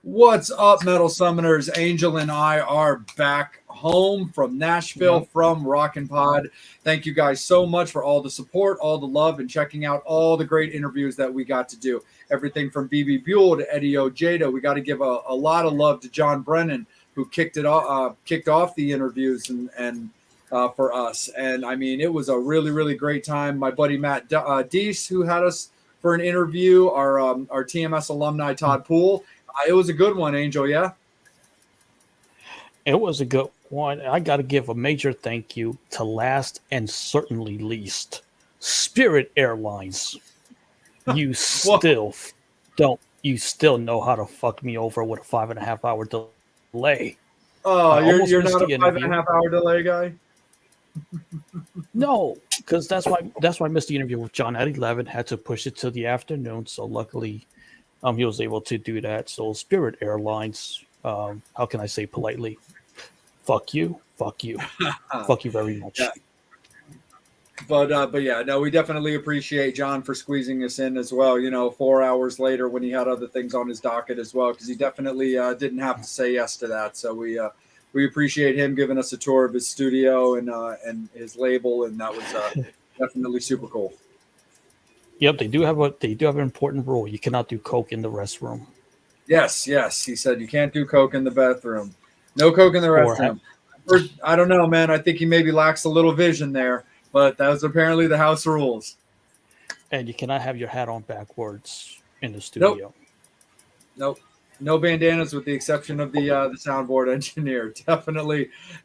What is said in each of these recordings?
What's up, Metal Summoners? Angel and I are back home from Nashville Yep. from Rockin' Pod. Thank you guys so much for all the support, all the love, and checking out all the great interviews that we got to do. Everything from BB Buell to Eddie Ojeda. We got to give a lot of love to John Brennan, who kicked off the interviews and for us. And I mean, it was a really, really great time. My buddy Matt Deese, who had us for an interview, our TMS alumni Todd Poole. It was a good one, Angel. Yeah. It was a good one. I got to give a major thank you to last and certainly least Spirit Airlines. You still don't. You still know how to fuck me over with a 5.5 hour delay. Oh, I almost you're missed not the a 5.5 hour delay guy. No, because that's why I missed the interview with John at 11. Had to push it to the afternoon. So luckily, he was able to do that. So Spirit Airlines, how can I say politely? Fuck you, fuck you, fuck you very much. Yeah. But yeah, no, we definitely appreciate John for squeezing us in as well. 4 hours later when he had other things on his docket as well, because he definitely didn't have to say yes to that. So we appreciate him giving us a tour of his studio and his label, and that was definitely super cool. Yep, they do have an important rule. You cannot do coke in the restroom. Yes, he said you can't do coke in the bathroom. No coke in the restroom. I don't know, man. I think he maybe lacks a little vision there, but that was apparently the house rules. And you cannot have your hat on backwards in the studio. Nope. No bandanas with the exception of the soundboard engineer.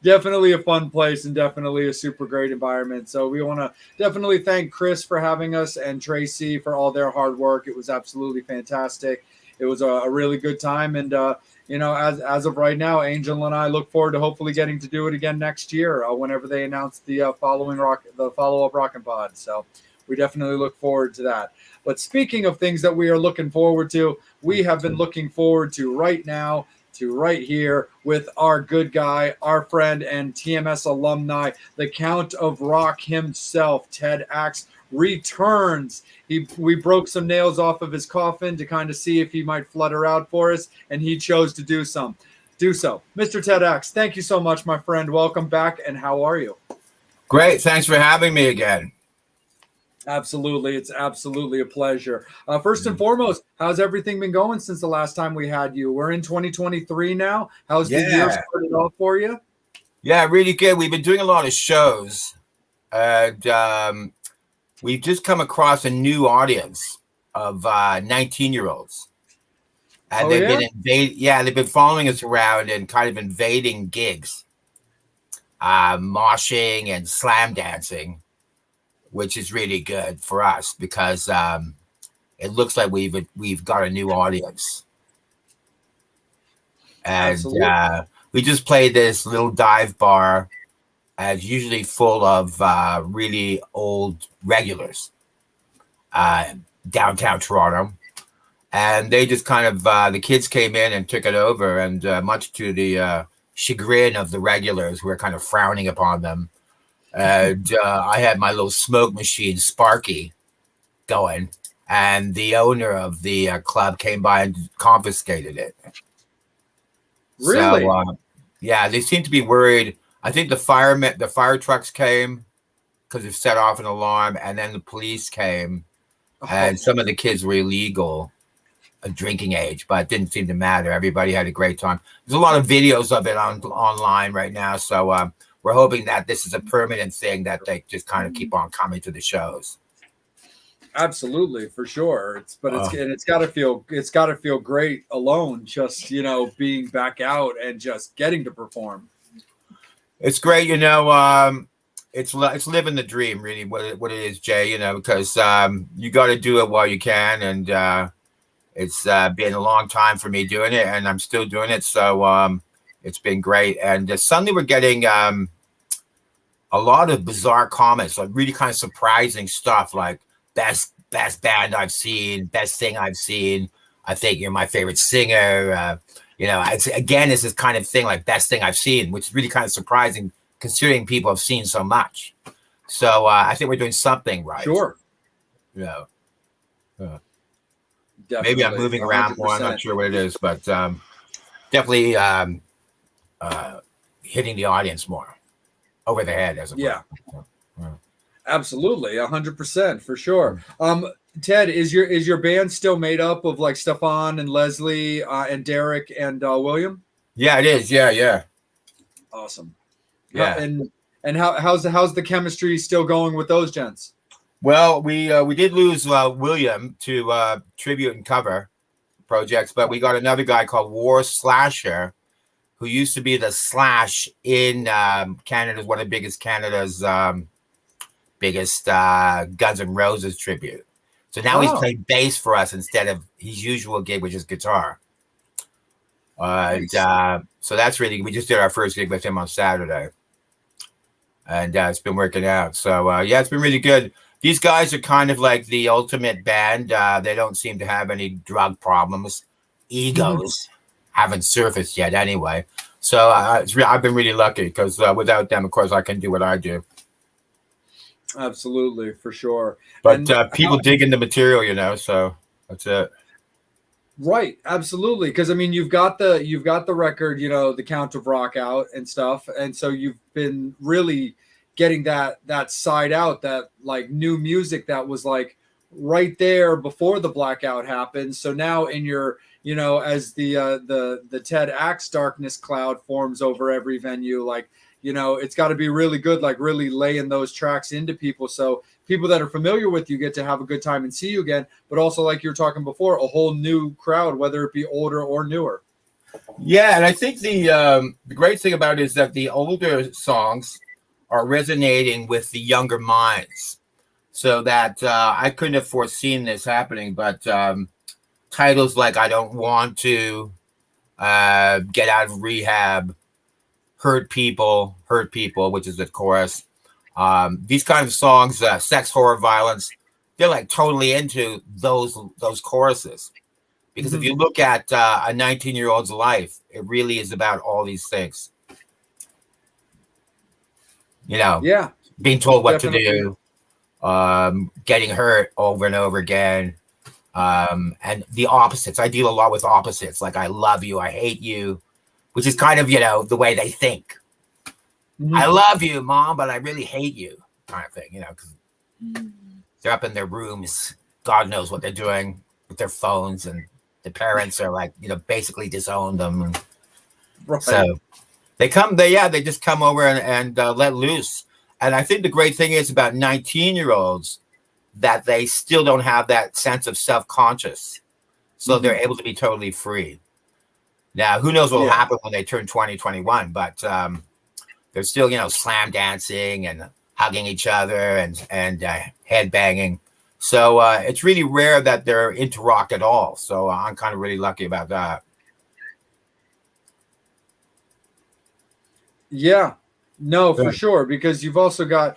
Definitely a fun place and definitely a super great environment. So we want to definitely thank Chris for having us and Tracy for all their hard work. It was absolutely fantastic. It was a really good time. And, as of right now, Angel and I look forward to hopefully getting to do it again next year whenever they announce the follow-up Rockin' Pod. So we definitely look forward to that. But speaking of things that we are looking forward to, we have been looking forward to right now, to right here with our good guy, our friend, and TMS alumni, the Count of Rock himself, Ted Axe, returns. We broke some nails off of his coffin to kind of see if he might flutter out for us, and he chose to do so. Mr. Ted Axe, thank you so much, my friend. Welcome back, and how are you? Great. Thanks for having me again. Absolutely. It's absolutely a pleasure. First and foremost, how's everything been going since the last time we had you? We're in 2023 now. How's the year started off for you? Yeah, really good. We've been doing a lot of shows, and we've just come across a new audience of 19-year-olds. And they've been following us around and kind of invading gigs, moshing and slam dancing, which is really good for us because it looks like we've got a new audience. And we just played this little dive bar, and it's usually full of really old regulars, downtown Toronto. And they just kind of, the kids came in and took it over, and much to the chagrin of the regulars who were kind of frowning upon them. And I had my little smoke machine, Sparky, going, and the owner of the club came by and confiscated it. Really? So, yeah, they seem to be worried. I think the fire trucks came because it set off an alarm, and then the police came, and some of the kids were illegal, drinking age, but it didn't seem to matter. Everybody had a great time. There's a lot of videos of it online right now, so we're hoping that this is a permanent thing that they just kind of keep on coming to the shows. Absolutely, for sure. It's got to feel great alone, just being back out and just getting to perform. It's great, it's living the dream, really. What it is, Jay, because you got to do it while you can, and it's been a long time for me doing it, and I'm still doing it, so it's been great. And suddenly we're getting a lot of bizarre comments, like really kind of surprising stuff, like best band I've seen, best thing I've seen. I think you're my favorite singer. It's this kind of thing, like best thing I've seen, which is really kind of surprising considering people have seen so much. So I think we're doing something right. Sure. Yeah. Maybe I'm Definitely, moving around more. I'm not 100%. sure what it is, but definitely hitting the audience more over the head, as it Yeah, were. Yeah. absolutely, 100% for sure. Ted, is your band still made up of like Stefan and Leslie and Derek and William? Yeah, it is. Yeah, yeah, Awesome. How, yeah. and how's the chemistry still going with those gents? Well, we did lose William to tribute and cover projects, but we got another guy called War Slasher, who used to be the Slash in Canada's one of the biggest biggest Guns N' Roses tribute. So now he's Oh, playing bass for us instead of his usual gig, which is guitar. nice. So that's really, we just did our first gig with him on Saturday, and it's been working out. So yeah, it's been really good. These guys are kind of like the ultimate band. They don't seem to have any drug problems. Egos haven't surfaced yet anyway. So I've been really lucky because without them, of course, I can do what I do. Absolutely, for sure. But And people digging the material, so that's it. right, absolutely. Because I mean, you've got the record, the Count of Rock out and stuff, and so you've been really getting that side out, that like new music that was like right there before the blackout happened. So now in your, as the Ted Axe darkness cloud forms over every venue, like it's got to be really good, like really laying those tracks into people, so people that are familiar with you get to have a good time and see you again, but also like you were talking before, a whole new crowd, whether it be older or newer. Yeah, and I think the great thing about it is that the older songs are resonating with the younger minds, so that I couldn't have foreseen this happening, but titles like "I Don't Want to," "Get Out of Rehab," hurt people," which is the chorus. These kind of songs, "Sex, Horror, Violence," they're like totally into those choruses. Because if you look at a 19-year-old's life, it really is about all these things. Yeah, Being told what definitely. to do, getting hurt over and over again, and the opposites. I deal a lot with opposites, like "I love you," "I hate you," which is kind of the way they think. I love you, Mom, but I really hate you, kind of thing, because they're up in their rooms. God knows what they're doing with their phones, and the parents are like, basically disown them. And Right. so they just come over and let loose. And I think the great thing is about 19-year-olds that they still don't have that sense of self-conscious. So they're able to be totally free. Now, who knows what will happen when they turn 20, 21, but they're still, slam dancing and hugging each other and head banging. So it's really rare that they're into rock at all. So I'm kind of really lucky about that. Yeah, no, for sure. Because you've also got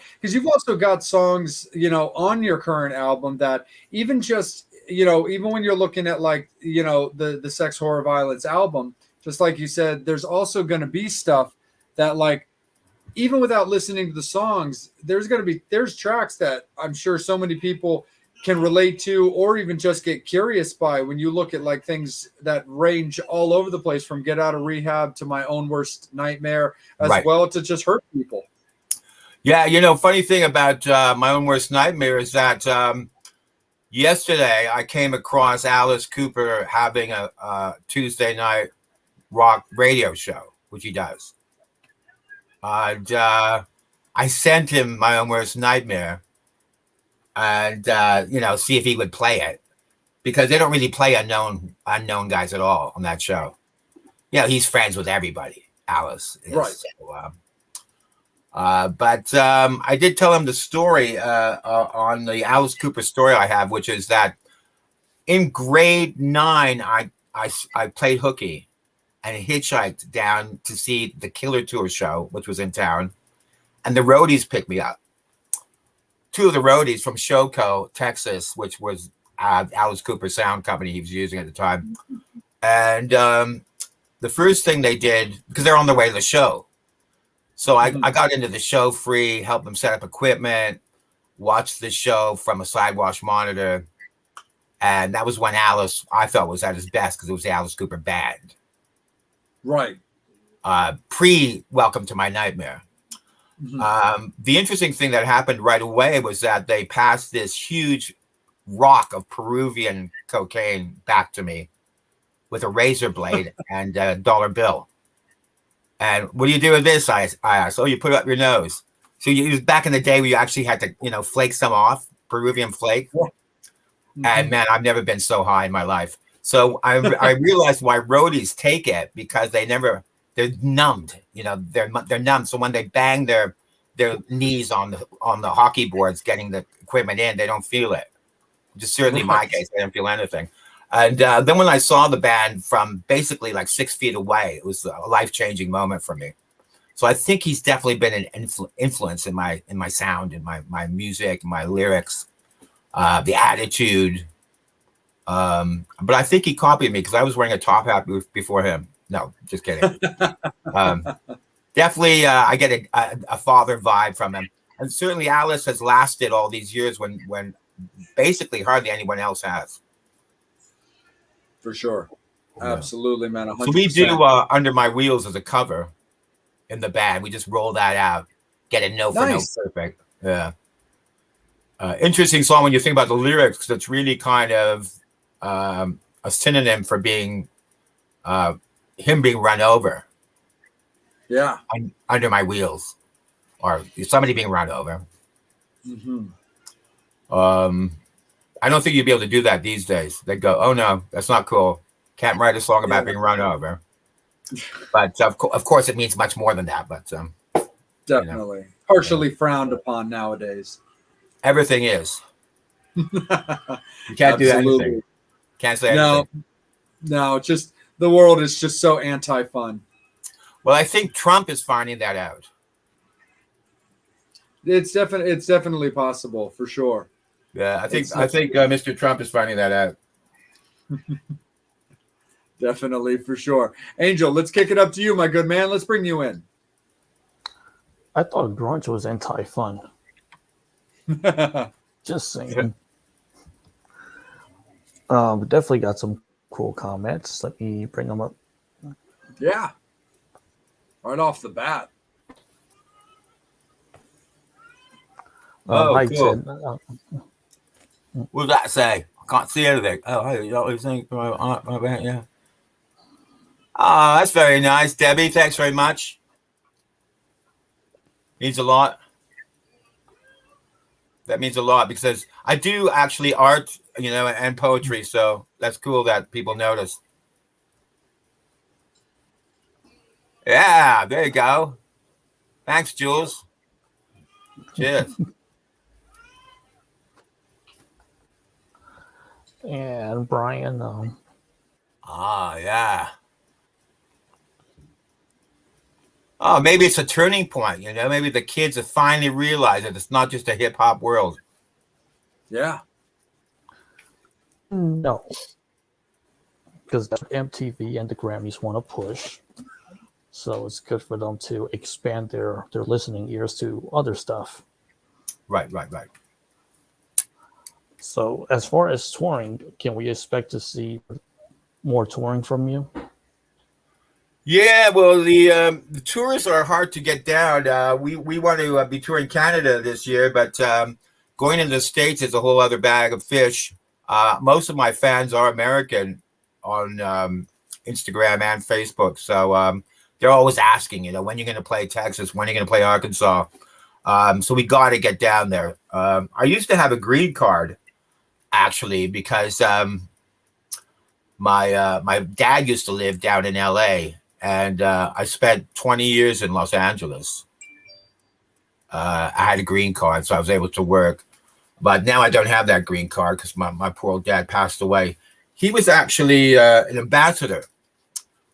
songs, on your current album that even just, even when you're looking at like, the Sex, Horror, Violence album, just like you said, there's also going to be stuff that like, even without listening to the songs, there's tracks that I'm sure so many people can relate to, or even just get curious by, when you look at like things that range all over the place, from "Get Out of Rehab" to "My Own Worst Nightmare," as well, to just "Hurt People." Yeah, funny thing about "My Own Worst Nightmare" is that yesterday I came across Alice Cooper having a Tuesday night rock radio show, which he does. And I sent him "My Own Worst Nightmare," and see if he would play it, because they don't really play unknown guys at all on that show. He's friends with everybody, Alice is. Right. So, but I did tell him the story on the Alice Cooper story I have, which is that in grade 9, I played hooky and hitchhiked down to see the Killer Tour show, which was in town, and the roadies picked me up. 2 of the roadies from Showco, Texas, which was Alice Cooper sound company he was using at the time. And the first thing they did, because they're on their way to the show, so I got into the show free, helped them set up equipment, watched the show from a Sidewash monitor. And that was when Alice, I felt, was at his best because it was the Alice Cooper band. Right. Pre Welcome to My Nightmare. The interesting thing that happened right away was that they passed this huge rock of Peruvian cocaine back to me with a razor blade and a dollar bill. And what do you do with this? I asked. Oh, you put it up your nose. So it was back in the day where you actually had to, flake some off, Peruvian flake. And man, I've never been so high in my life. So I realized why roadies take it, because they're numbed. They're numb. So when they bang their knees on the hockey boards, getting the equipment in, they don't feel it. Just certainly in my case, I didn't feel anything. And then when I saw the band from basically like 6 feet away, it was a life-changing moment for me. So I think he's definitely been an influence in my sound, in my music, my lyrics, the attitude. But I think he copied me because I was wearing a top hat before him. No, just kidding. Definitely, I get a father vibe from him. And certainly Alice has lasted all these years when basically hardly anyone else has. For sure. Absolutely, man. 100%. So we do Under My Wheels as a cover in the band. We just roll that out, get a note for note perfect. Yeah. Interesting song when you think about the lyrics, because it's really kind of a synonym for being him being run over. Yeah. Under my wheels, or somebody being run over. I don't think you'd be able to do that these days. They go, oh no, that's not cool. Can't write a song about being run over. But of course, it means much more than that. But definitely partially frowned upon nowadays. Everything is. You can't do anything. Can't say anything. No, just the world is just so anti-fun. Well, I think Trump is finding that out. It's definitely possible, for sure. Yeah, I think Mr. Trump is finding that out. Definitely, for sure. Angel, let's kick it up to you, my good man. Let's bring you in. I thought grunge was anti-fun. Just saying. We definitely got some cool comments. Let me bring them up. Yeah. Right off the bat. Cool. What does that say? I can't see anything. Oh, I think, yeah. Oh, that's very nice, Debbie. Thanks very much. Means a lot. That means a lot because I do actually art, and poetry. So that's cool that people notice. Yeah, there you go. Thanks, Jules. Cheers. And Brian. Yeah. Oh, maybe it's a turning point. Maybe the kids have finally realized that it's not just a hip hop world. Yeah. No. Because MTV and the Grammys want to push. So it's good for them to expand their listening ears to other stuff. Right. So as far as touring, can we expect to see more touring from you? Yeah, well, the tours are hard to get down. We want to be touring Canada this year, but going into the States is a whole other bag of fish. Most of my fans are American on Instagram and Facebook, so they're always asking, when you're going to play Texas, when you're going to play Arkansas. So we got to get down there. I used to have a green card, actually, because my dad used to live down in LA. And I spent 20 years in Los Angeles. I had a green card, so I was able to work. But now I don't have that green card because my poor old dad passed away. He was actually an ambassador,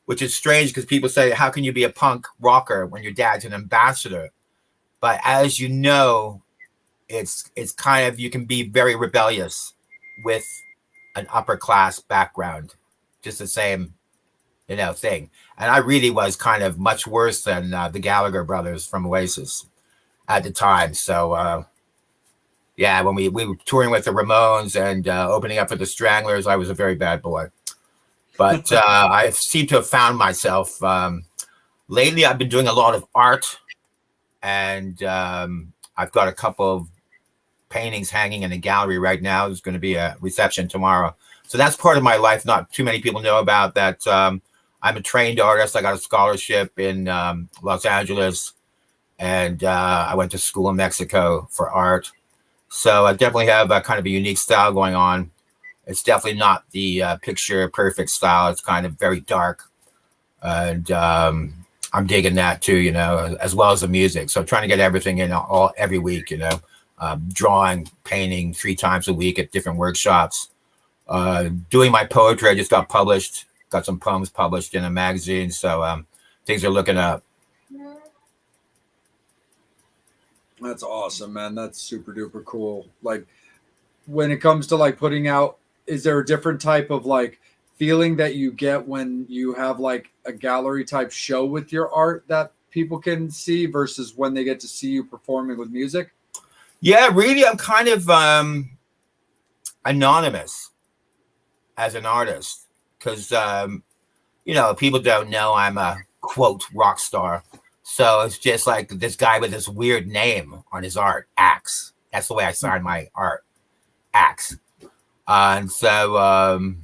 which is strange because people say, how can you be a punk rocker when your dad's an ambassador? But as you know, it's kind of, you can be very rebellious with an upper class background, just the same thing. And I really was kind of much worse than the Gallagher brothers from Oasis at the time. So Yeah, when we were touring with the Ramones and opening up for the Stranglers, I was a very bad boy. But I seem to have found myself. Lately, I've been doing a lot of art, and I've got a couple of paintings hanging in a gallery right now. There's going to be a reception tomorrow. So that's part of my life. Not too many people know about that. I'm a trained artist. I got a scholarship in Los Angeles, and I went to school in Mexico for art. So I definitely have a kind of a unique style going on. It's definitely not the picture perfect style. It's kind of very dark. And I'm digging that too, you know, as well as the music. So I'm trying to get everything in every week, you know, drawing, painting 3 times a week at different workshops. Doing my poetry. I just got some poems published in a magazine. So things are looking up. That's awesome, man. That's super duper cool. Like when it comes to like putting out, is there a different type of like feeling that you get when you have like a gallery type show with your art that people can see versus when they get to see you performing with music? Yeah, really, I'm kind of anonymous as an artist because, you know, people don't know I'm a quote rock star. So it's just like this guy with this weird name on his art, Axe. That's the way I sign my art, Axe. And so,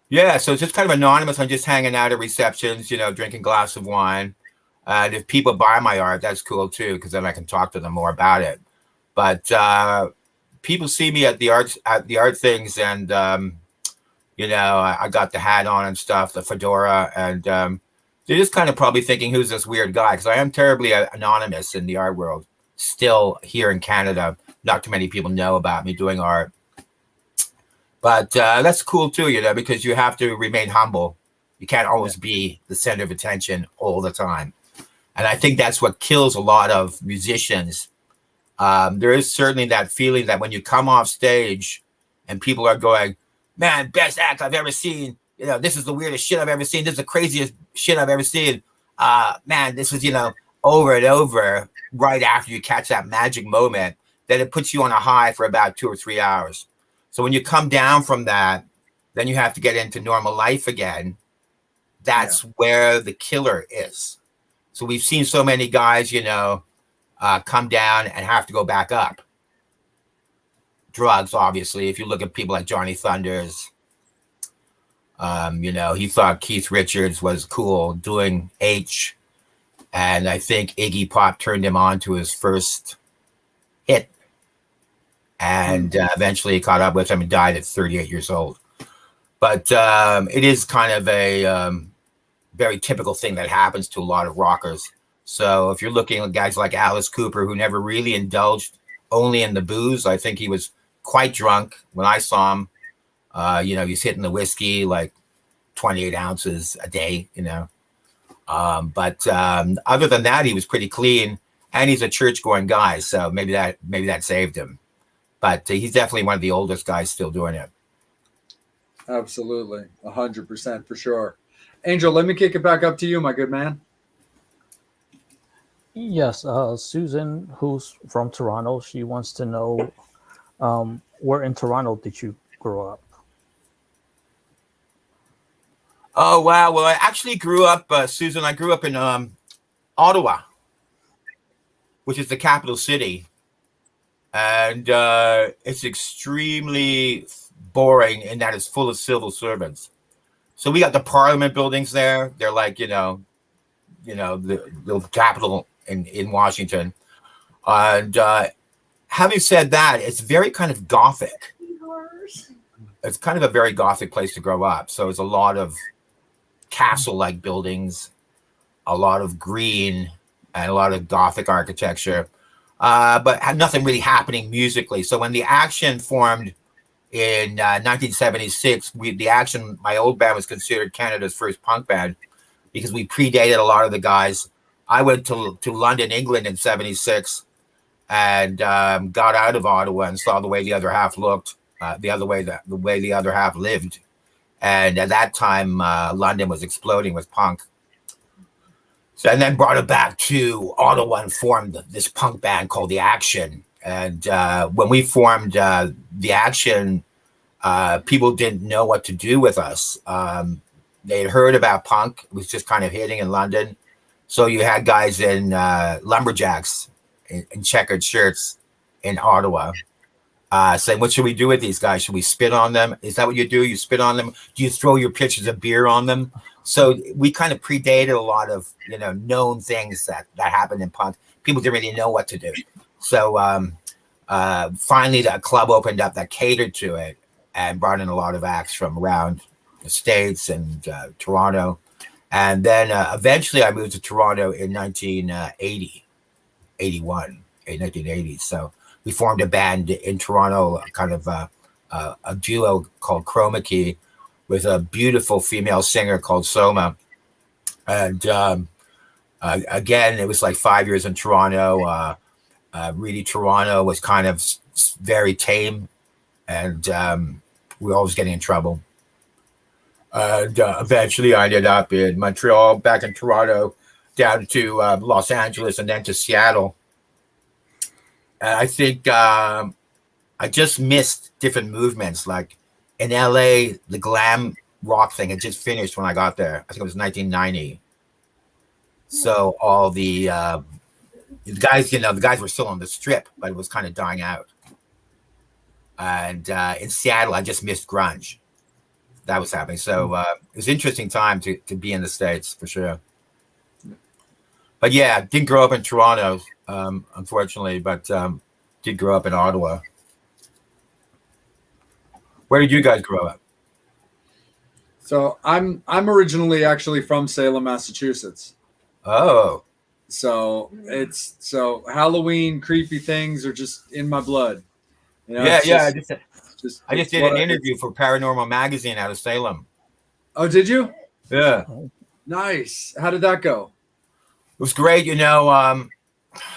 yeah, so it's just kind of anonymous. I'm just hanging out at receptions, you know, drinking a glass of wine. And if people buy my art, that's cool too, because then I can talk to them more about it. But people see me at the art things, and you know, I got the hat on and stuff, the fedora, and they're just kind of probably thinking, who's this weird guy? Because I am terribly anonymous in the art world. Still here in Canada, not too many people know about me doing art. But that's cool too, you know, because you have to remain humble. You can't always be the center of attention all the time. And I think that's what kills a lot of musicians. There is certainly that feeling that when you come off stage and people are going, man, best act I've ever seen. You know, this is the weirdest shit I've ever seen. This is the craziest shit I've ever seen. Man, this is, you know, over and over right after you catch that magic moment, that it puts you on a high for about 2 or 3 hours. So when you come down from that, then you have to get into normal life again. That's where the killer is. So we've seen so many guys, you know, come down and have to go back up. Drugs, obviously. If you look at people like Johnny Thunders, you know, he thought Keith Richards was cool doing H. And I think Iggy Pop turned him on to his first hit. And eventually he caught up with him and died at 38 years old. But it is kind of a very typical thing that happens to a lot of rockers. So if you're looking at guys like Alice Cooper, who never really indulged only in the booze, I think he was quite drunk when I saw him. You know, he's hitting the whiskey like 28 ounces a day, you know. But other than that, he was pretty clean, and he's a church-going guy, so maybe that saved him. But he's definitely one of the oldest guys still doing it. Absolutely, 100% for sure. Angel, let me kick it back up to you, my good man. Yes, Susan, who's from Toronto, she wants to know, where in Toronto did you grow up? Oh, wow. Well, I actually grew up, Susan, I grew up in Ottawa, which is the capital city. And it's extremely boring in that it's full of civil servants. So we got the Parliament buildings there. They're like, you know, the capital in Washington. And having said that, it's very kind of Gothic. It's kind of a very Gothic place to grow up. So it's a lot of castle-like buildings, a lot of green, and a lot of Gothic architecture. But had nothing really happening musically. So when the Action formed in 1976, the Action, my old band, was considered Canada's first punk band because we predated a lot of the guys. I went to London, England in 76 and got out of Ottawa and saw the way the other half looked, the way the other half lived. And at that time, London was exploding with punk. So, and then brought it back to Ottawa and formed this punk band called The Action. And when we formed the Action, people didn't know what to do with us. They had heard about punk; it was just kind of hitting in London. So you had guys in lumberjacks in checkered shirts in Ottawa saying, "What should we do with these guys? Should we spit on them? Is that what you do? You spit on them? Do you throw your pitchers of beer on them?" So we kind of predated a lot of known things that happened in punk. People didn't really know what to do. So finally, the club opened up that catered to it and brought in a lot of acts from around the States and Toronto. And then eventually I moved to Toronto in 1980. So we formed a band in Toronto, kind of a duo called Chroma Key with a beautiful female singer called Soma. And again, it was like 5 years in Toronto. Really, Toronto was kind of very tame, and we were always getting in trouble. And eventually I ended up in Montreal, back in Toronto, down to Los Angeles, and then to Seattle. And I think I just missed different movements. Like in LA, the glam rock thing had just finished when I got there. I think it was 1990. So all the guys, the guys were still on the strip, but it was kind of dying out. And in Seattle, I just missed grunge. That was happening. So it was an interesting time to be in the States, for sure. But yeah, didn't grow up in Toronto, unfortunately, but did grow up in Ottawa. Where did you guys grow up? So I'm originally actually from Salem, Massachusetts. Oh. So Halloween creepy things are just in my blood. Yeah. I just did an interview for Paranormal Magazine out of Salem. Oh, did you? Yeah. Nice. How did that go? It was great.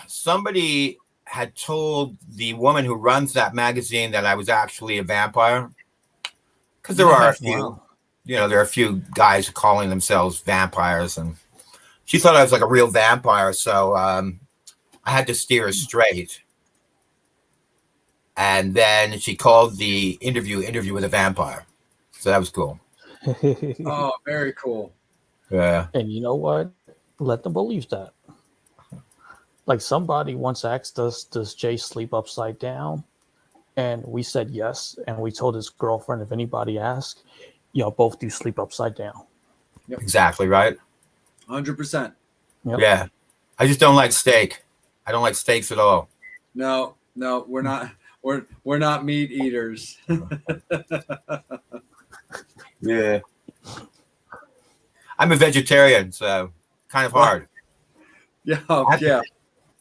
Somebody had told the woman who runs that magazine that I was actually a vampire. Because there are a few, there are a few guys calling themselves vampires, and she thought I was like a real vampire. So I had to steer her straight. And then she called the interview with a vampire. So that was cool. Oh, very cool. Yeah. And you know what? Let them believe that. Like somebody once asked us, does Jay sleep upside down? And we said yes. And we told his girlfriend, if anybody asks, both do sleep upside down. Yep. Exactly right. 100%. Yep. Yeah. I just don't like steak. I don't like steaks at all. No, we're not. We're not meat eaters. Yeah. I'm a vegetarian, so kind of hard. Yeah.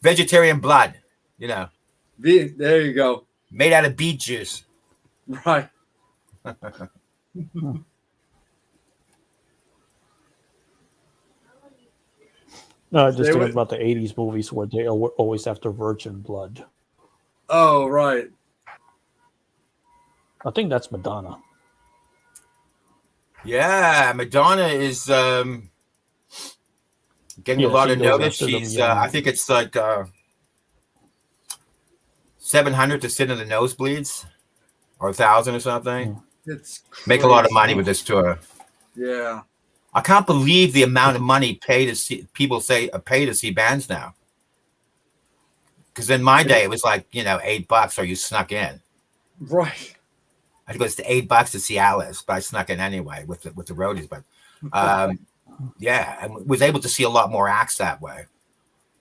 Vegetarian blood, There you go. Made out of beet juice. Right. No, just thinking about the 80s movies where they always after virgin blood. Oh, right. I think that's Madonna. Yeah, Madonna is getting a lot of notice. She's, I think it's like 700 to sit in the nosebleeds, or 1,000 or something. It's crazy. Make a lot of money with this tour. Yeah. I can't believe the amount of money pay to see bands now. Because in my day, it was like, $8 or you snuck in. Right. I think it was $8 to see Alice, but I snuck in anyway with the roadies. But yeah, I was able to see a lot more acts that way.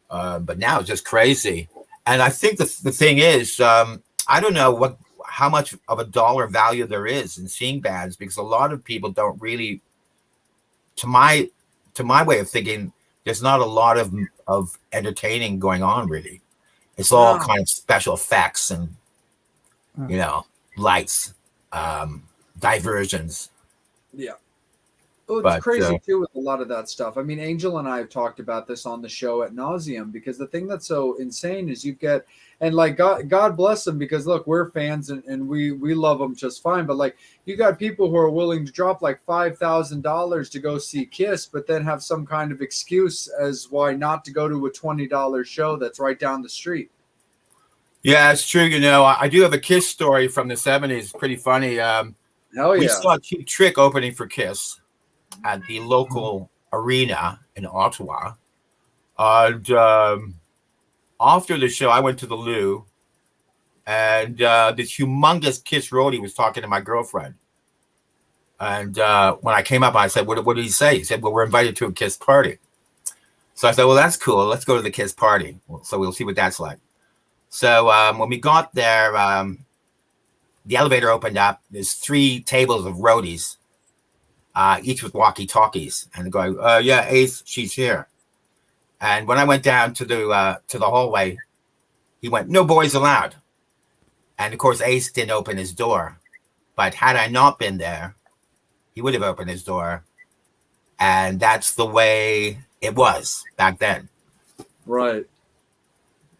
But now it's just crazy. And I think the thing is, I don't know how much of a dollar value there is in seeing bands, because a lot of people don't really, to my way of thinking, there's not a lot of entertaining going on really. It's all kind of special effects and lights, diversions. Yeah. Oh, it's crazy too with a lot of that stuff. I mean, Angel and I have talked about this on the show at nauseum, because the thing that's so insane is you get, and like God bless them, because look, we're fans and we love them just fine. But like, you got people who are willing to drop like $5,000 to go see Kiss, but then have some kind of excuse as why not to go to a $20 show that's right down the street. Yeah, it's true. You know, I do have a Kiss story from the 70s. Pretty funny. Hell We yeah. saw Cheap Trick opening for Kiss at the local arena in Ottawa. And after the show, I went to the loo, and this humongous Kiss roadie was talking to my girlfriend. And when I came up, I said, what did he say? He said, well, we're invited to a Kiss party. So I said, well, that's cool. Let's go to the Kiss party. So we'll see what that's like. So when we got there, the elevator opened up. There's 3 tables of roadies, each with walkie-talkies. And they're going, yeah, Ace, she's here. And when I went down to the hallway, he went, no boys allowed. And of course, Ace didn't open his door. But had I not been there, he would have opened his door. And that's the way it was back then. Right.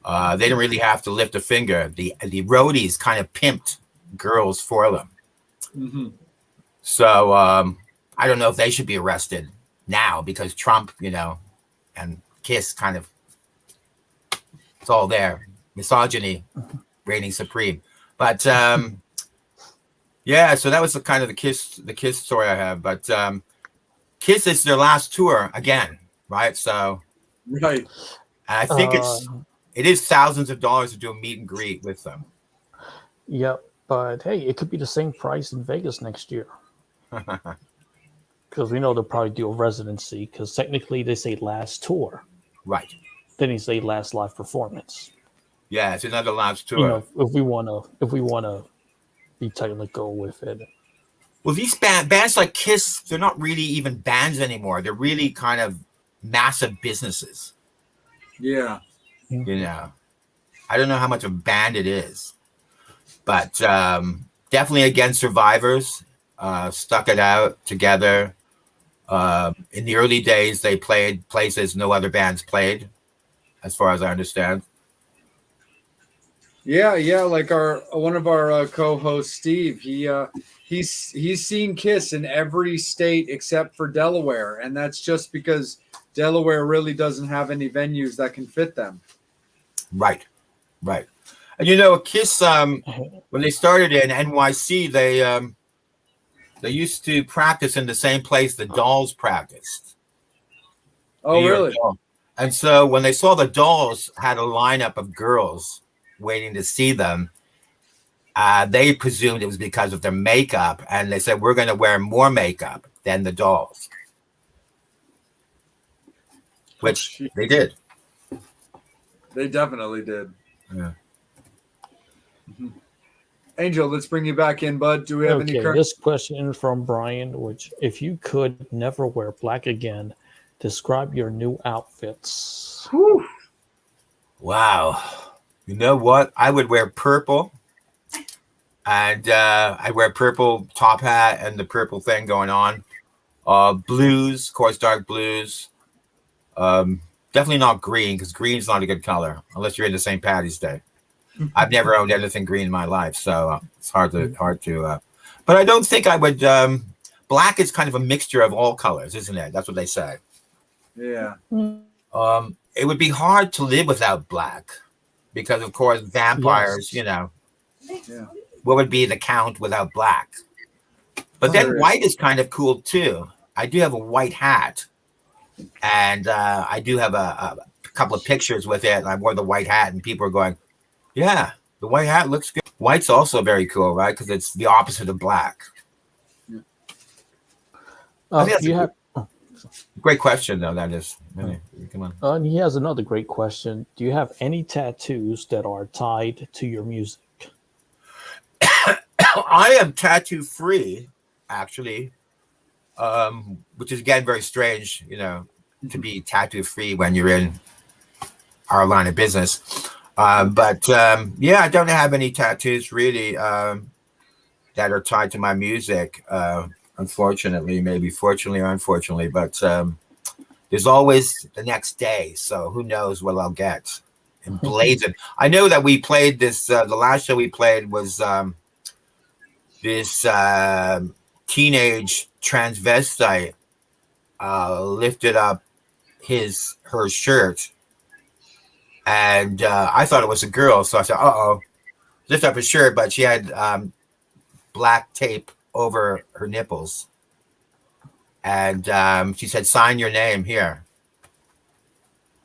They didn't really have to lift a finger. The roadies kind of pimped girls for them. Mm-hmm. So I don't know if they should be arrested now because Trump, you know, and Kiss kind of, it's all there. Misogyny reigning supreme. But yeah, so that was the kind of the Kiss story I have. But Kiss is their last tour again, right? So Right. I think it is thousands of dollars to do a meet and greet with them. Yep, but hey, it could be the same price in Vegas next year. Because we know they'll probably do a residency. Because technically, they say last tour. Right. Then they say last live performance. Yeah, it's another last tour. You know, if we wanna be technical with it. Well, these bands like Kiss, they're not really even bands anymore. They're really kind of massive businesses. Yeah. You know, I don't know how much of a band it is, but definitely Against Survivors stuck it out together. In the early days, they played places no other bands played, as far as I understand. Yeah, like one of our co-hosts, Steve. He's seen Kiss in every state except for Delaware, and that's just because Delaware really doesn't have any venues that can fit them. Right. And you know, Kiss, when they started in NYC, they used to practice in the same place the Dolls practiced. Oh, really? And so when they saw the Dolls had a lineup of girls waiting to see them, they presumed it was because of their makeup, and they said, we're going to wear more makeup than the Dolls, which they did. They definitely did. Yeah. Mm-hmm. Angel, let's bring you back in, bud. Do we have any current? This question from Brian, which if you could never wear black again, describe your new outfits. Whew. Wow. You know what? I would wear purple, and I wear purple top hat and the purple thing going on. Blues, of course, dark blues. Definitely not green, because green's not a good color unless you're into St. Patty's Day. I've never owned anything green in my life, so it's hard to. But I don't think I would. Black is kind of a mixture of all colors, isn't it? That's what they say. Yeah. It would be hard to live without black, because of course vampires. Yes. You know, Yeah. what would be the count without black? But then white is kind of cool too. I do have a white hat, and I do have a couple of pictures with it. I wore the white hat, and people are going, yeah, the white hat looks good. White's also very cool, right? Because it's the opposite of black. I think that's great question, though. That is. Really, come on. And he has another great question. Do you have any tattoos that are tied to your music? I am tattoo free, actually, which is again very strange, you know, to be tattoo free when you're in our line of business. But yeah, I don't have any tattoos really that are tied to my music. Unfortunately, maybe fortunately or unfortunately, but there's always the next day. So who knows what I'll get emblazoned. I know that we played this, the last show we played was this teenage transvestite lifted up her shirt and I thought it was a girl. So I said, "Uh-oh," lift up her shirt, but she had black tape over her nipples, and she said, "Sign your name here."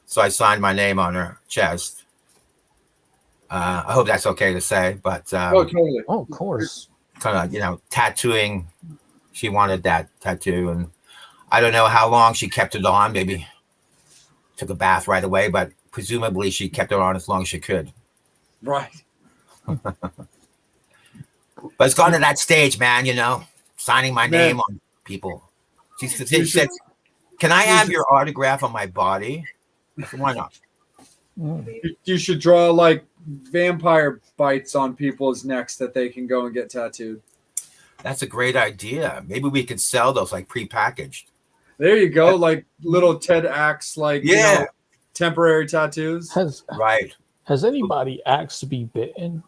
So I signed my name on her chest. I hope that's okay to say, but Oh, totally. Oh, of course. kind of, tattooing. She wanted that tattoo, and I don't know how long she kept it on. Maybe took a bath right away, but presumably she kept it on as long as she could. Right. But it's gone to that stage, man. Signing my Man. name on people. She You said, should- "Can I you have should- your autograph on my body?" I said, "Why not?" You should draw like vampire bites on people's necks that they can go and get tattooed. That's a great idea. Maybe we could sell those like prepackaged. There you go, like little Ted Axe, like Yeah. temporary tattoos. Right. Has anybody asked to be bitten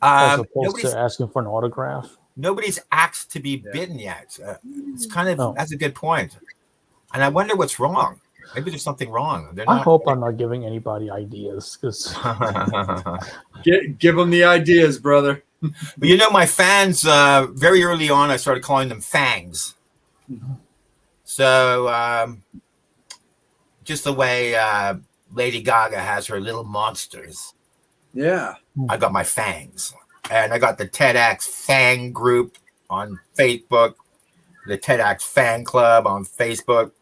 as opposed Nobody's, to asking for an autograph? nobody's asked to be Yeah. bitten yet. It's kind of Oh. That's a good point. And I wonder what's wrong. Maybe there's something wrong. They're I not. hope I'm not giving anybody ideas because Give them the ideas, brother. But my fans, very early on, I started calling them fangs. So just the way Lady Gaga has her little monsters, Yeah. I got my fangs. And I got the TEDx fan group on Facebook, the TEDx fan club on Facebook.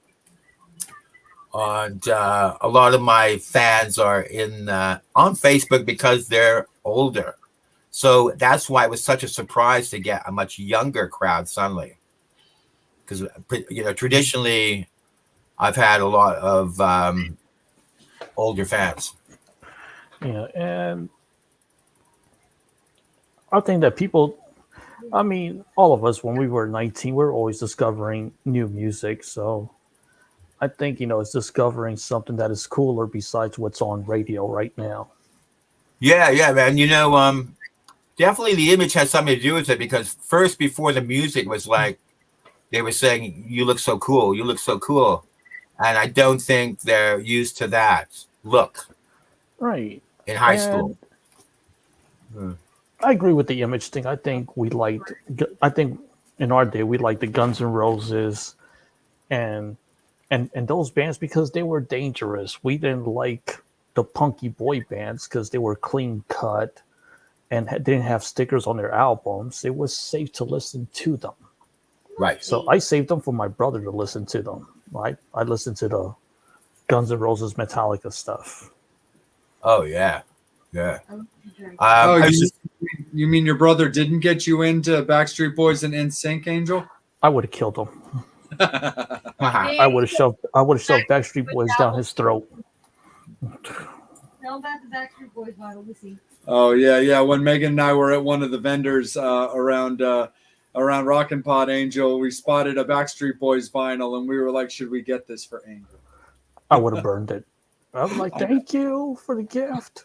And a lot of my fans are on Facebook because they're older. So that's why it was such a surprise to get a much younger crowd suddenly. Because, traditionally, I've had a lot of older fans. yeah, and I think that people, I mean, all of us when we were 19, we were always discovering new music. So I think it's discovering something that is cooler besides what's on radio right now. Yeah, man. Definitely the image has something to do with it because first, before the music was like, they were saying, "You look so cool. You look so cool." And I don't think they're used to that look Right. in high school. I agree with the image thing. I think in our day we liked the Guns N' Roses and those bands because they were dangerous. We didn't like the punky boy bands because they were clean cut and didn't have stickers on their albums. It was safe to listen to them. Right. So I saved them for my brother to listen to them. Right? I listened to the Guns N' Roses, Metallica stuff. Oh, yeah. Yeah. Oh, I was you mean your brother didn't get you into Backstreet Boys and NSYNC, Angel? I would have killed him. I would have shoved Backstreet Boys down his throat. Tell about the Backstreet Boys vinyl. Let me see. Oh yeah. When Megan and I were at one of the vendors around Rockin' Pod Angel, we spotted a Backstreet Boys vinyl, and we were like, "Should we get this for Angel?" I would have burned it. I was like, "Thank you for the gift."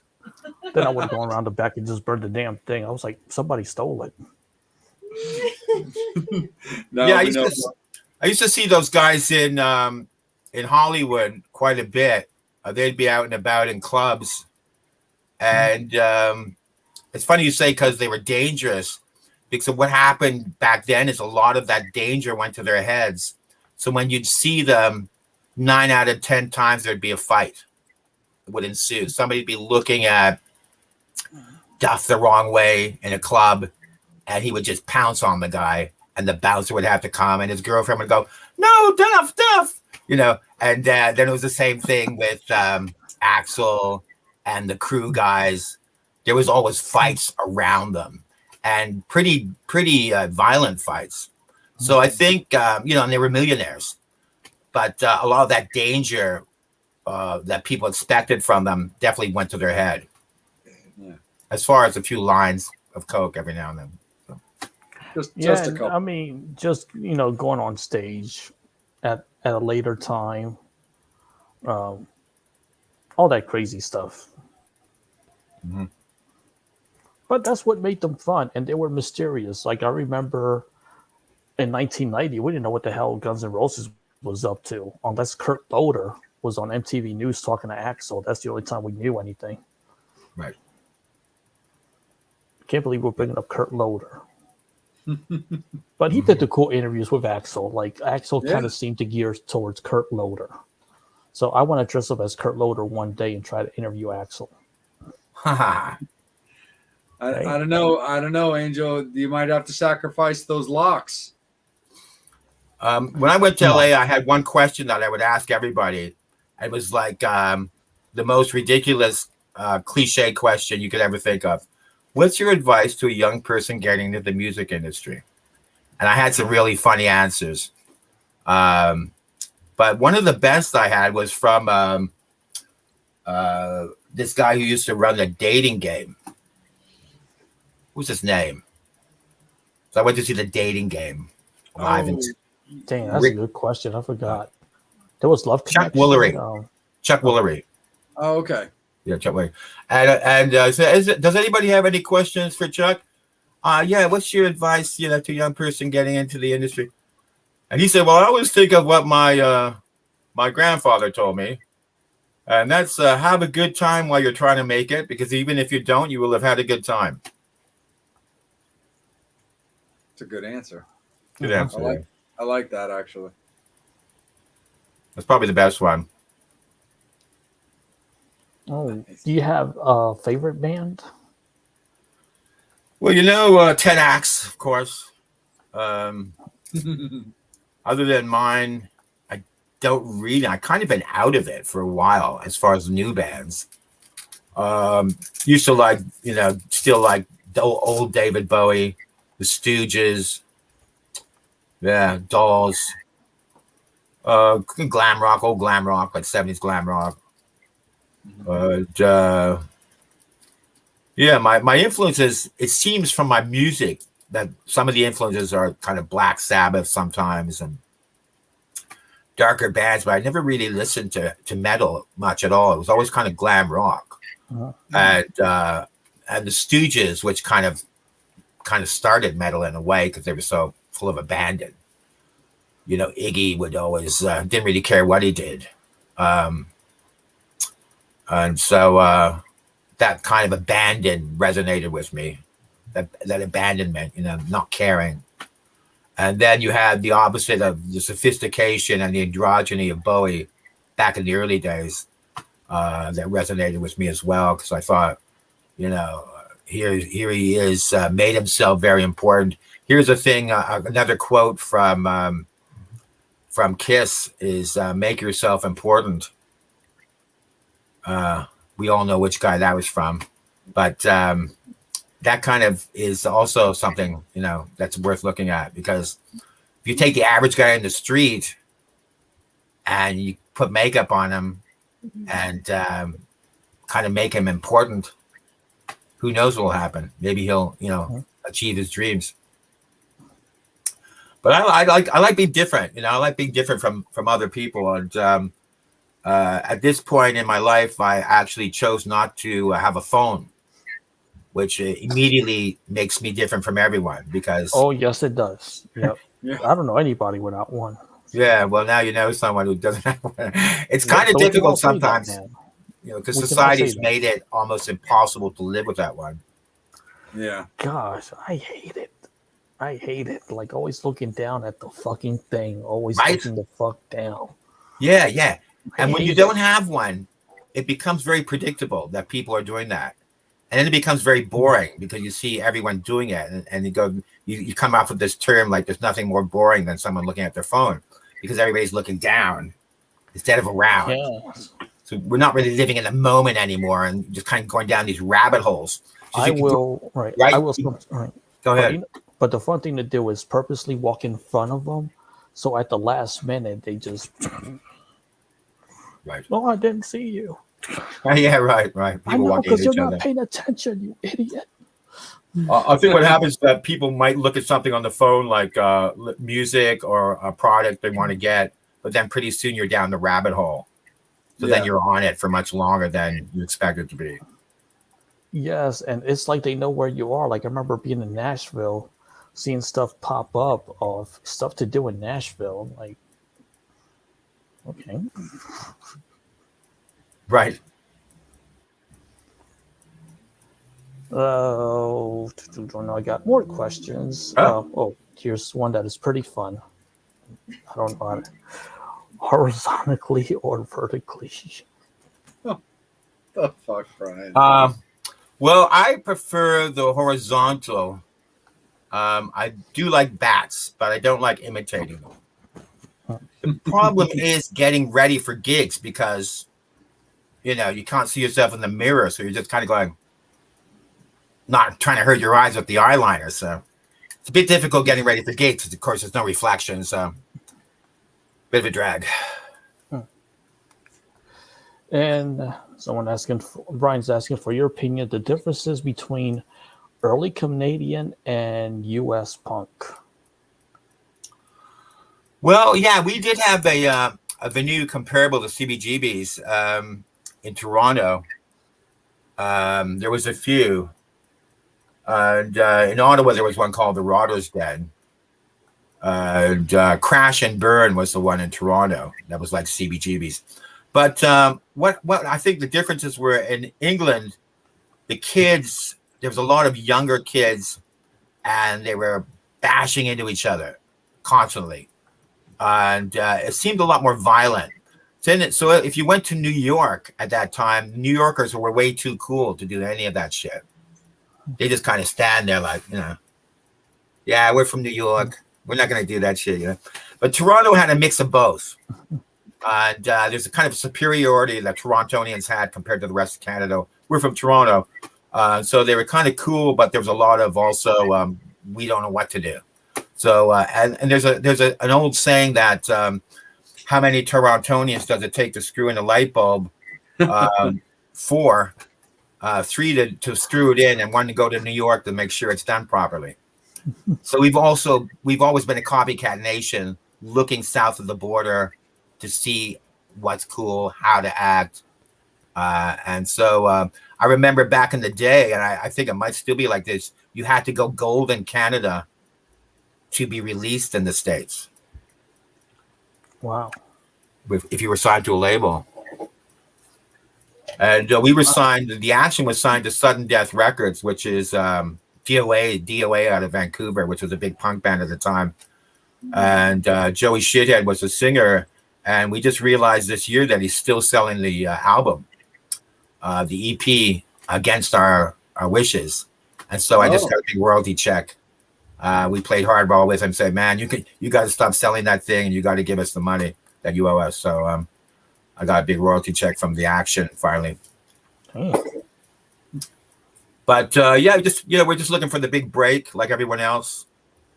Then I would have gone around the back and just burned the damn thing. I was like, "Somebody stole it." No, Yeah, we know- I used to see those guys in Hollywood quite a bit. They'd be out and about in clubs, and it's funny you say because they were dangerous. Because what happened back then is a lot of that danger went to their heads. So when you'd see them, 9 out of 10 times there'd be a fight that would ensue. Somebody'd be looking at Duff the wrong way in a club, and he would just pounce on the guy, and the bouncer would have to come, and his girlfriend would go, "No, Duff." And then it was the same thing with Axel and the crew guys. There was always fights around them, and pretty violent fights. So I think, and they were millionaires, but a lot of that danger that people expected from them definitely went to their head. Yeah. As far as a few lines of coke every now and then. just Yeah, a and, couple. I mean, just going on stage at a later time, all that crazy stuff. Mhm. But that's what made them fun, and they were mysterious. Like I remember in 1990, we didn't know what the hell Guns N' Roses was up to, unless Kurt Loder was on MTV News talking to Axel. That's the only time we knew anything. Right. Can't believe we're bringing up Kurt Loder. But he did the cool interviews with Axel. Like Axel Yeah. kind of seemed to gear towards Kurt Loder. So I want to dress up as Kurt Loder one day and try to interview Axel. Haha. I don't know. I don't know, Angel. You might have to sacrifice those locks. When I went to LA, I had one question that I would ask everybody. It was like the most ridiculous cliche question you could ever think of. What's your advice to a young person getting into the music industry? And I had some really funny answers. But one of the best I had was from this guy who used to run the dating game. Who's his name? So I went to see the dating game live. Oh. Dang, that's a good question. I forgot. There was Love Chuck Connection. Woolery. Chuck Woolery. Oh, okay. Yeah, Chuck Woolery. And does anybody have any questions for Chuck? Yeah, what's your advice, to a young person getting into the industry? And he said, well, I always think of what my my grandfather told me. And that's have a good time while you're trying to make it, because even if you don't, you will have had a good time. It's a good answer. Good answer. I like that, actually. That's probably the best one. Oh, do you have a favorite band? Well, 10 Acts, of course. Other than mine, I don't really. I kind of been out of it for a while as far as new bands. Used to like, still like the old David Bowie, the Stooges, yeah, Dolls, glam rock, old glam rock, like 70s glam rock. Yeah, my influences, it seems from my music that some of the influences are kind of Black Sabbath sometimes and darker bands, but I never really listened to metal much at all. It was always kind of glam rock. And the Stooges, which kind of started metal in a way because they were so full of abandon. Iggy would always didn't really care what he did. And so that kind of abandon resonated with me, that abandonment, not caring. And then you had the opposite of the sophistication and the androgyny of Bowie back in the early days that resonated with me as well, because I thought, here he is, made himself very important. Here's a thing, another quote from Kiss is make yourself important. We all know which guy that was from, but that kind of is also something, that's worth looking at, because if you take the average guy in the street and you put makeup on him and kind of make him important, who knows what will happen? Maybe he'll, achieve his dreams. But I like being different. I like being different from other people. And at this point in my life, I actually chose not to have a phone, which immediately makes me different from everyone. Because yes, it does. Yep. Yeah. I don't know anybody without one. Yeah, well, now you know someone who doesn't have one. It's kind of difficult sometimes, because society's made it almost impossible to live without one. Yeah. Gosh, I hate it. Like always looking down at the fucking thing, always Right? looking the fuck down. Yeah. And when you hate don't have one, it becomes very predictable that people are doing that. And then it becomes very boring because you see everyone doing it. And you come up with this term like there's nothing more boring than someone looking at their phone, because everybody's looking down instead of around. Yeah. So we're not really living in the moment anymore and just kind of going down these rabbit holes. So I will. Right. Right? I will. Right. Go ahead. But the fun thing to do is purposely walk in front of them, so at the last minute they just. Right. No, I didn't see you. Yeah, right. I People know, walking because into you're each not other. paying attention, you idiot. I think what happens is that people might look at something on the phone like music or a product they want to get, but then pretty soon you're down the rabbit hole. So then you're on it for much longer than you expect it to be. Yes, and it's like they know where you are. Like I remember being in Nashville, seeing stuff pop up of stuff to do in Nashville. I'm like, okay. Right. I got more questions. Here's one that is pretty fun. I don't know how to, horizontally or vertically. The fuck, Brian? Well, I prefer the horizontal. I do like bats, but I don't like imitating them. The problem is getting ready for gigs because, you can't see yourself in the mirror. So you're just kind of going, not trying to hurt your eyes with the eyeliner. So it's a bit difficult getting ready for gigs. Of course, there's no reflection. So bit of a drag. And Brian's asking for your opinion, the differences between early Canadian and U.S. punk. Well, yeah, we did have a venue comparable to CBGB's in Toronto. There was a few. And in Ottawa, there was one called the Rotter's Den. Crash and Burn was the one in Toronto. That was like CBGB's. But what I think the differences were in England, the kids, there was a lot of younger kids, and they were bashing into each other constantly. And it seemed a lot more violent. So if you went to New York at that time, New Yorkers were way too cool to do any of that shit. They just kind of stand there like, yeah, we're from New York. We're not going to do that shit, But Toronto had a mix of both. And there's a kind of superiority that Torontonians had compared to the rest of Canada. We're from Toronto. So they were kind of cool, but there was a lot of also, we don't know what to do. So, and there's an old saying that how many Torontonians does it take to screw in a light bulb? 4, 3 to screw it in, and 1 to go to New York to make sure it's done properly. So we've always been a copycat nation, looking south of the border to see what's cool, how to act. And so I remember back in the day, and I think it might still be like this, you had to go gold in Canada to be released in the States. Wow. If you were signed to a label. And we were signed, the Action was signed to Sudden Death Records, which is DOA out of Vancouver, which was a big punk band at the time. And Joey Shithead was a singer. And we just realized this year that he's still selling the album, the EP, against our wishes. And so I just got a big royalty check. We played hardball with him, said, man, you got to stop selling that thing, and you got to give us the money that you owe us. So I got a big royalty check from the Action finally. But yeah, we're just looking for the big break like everyone else.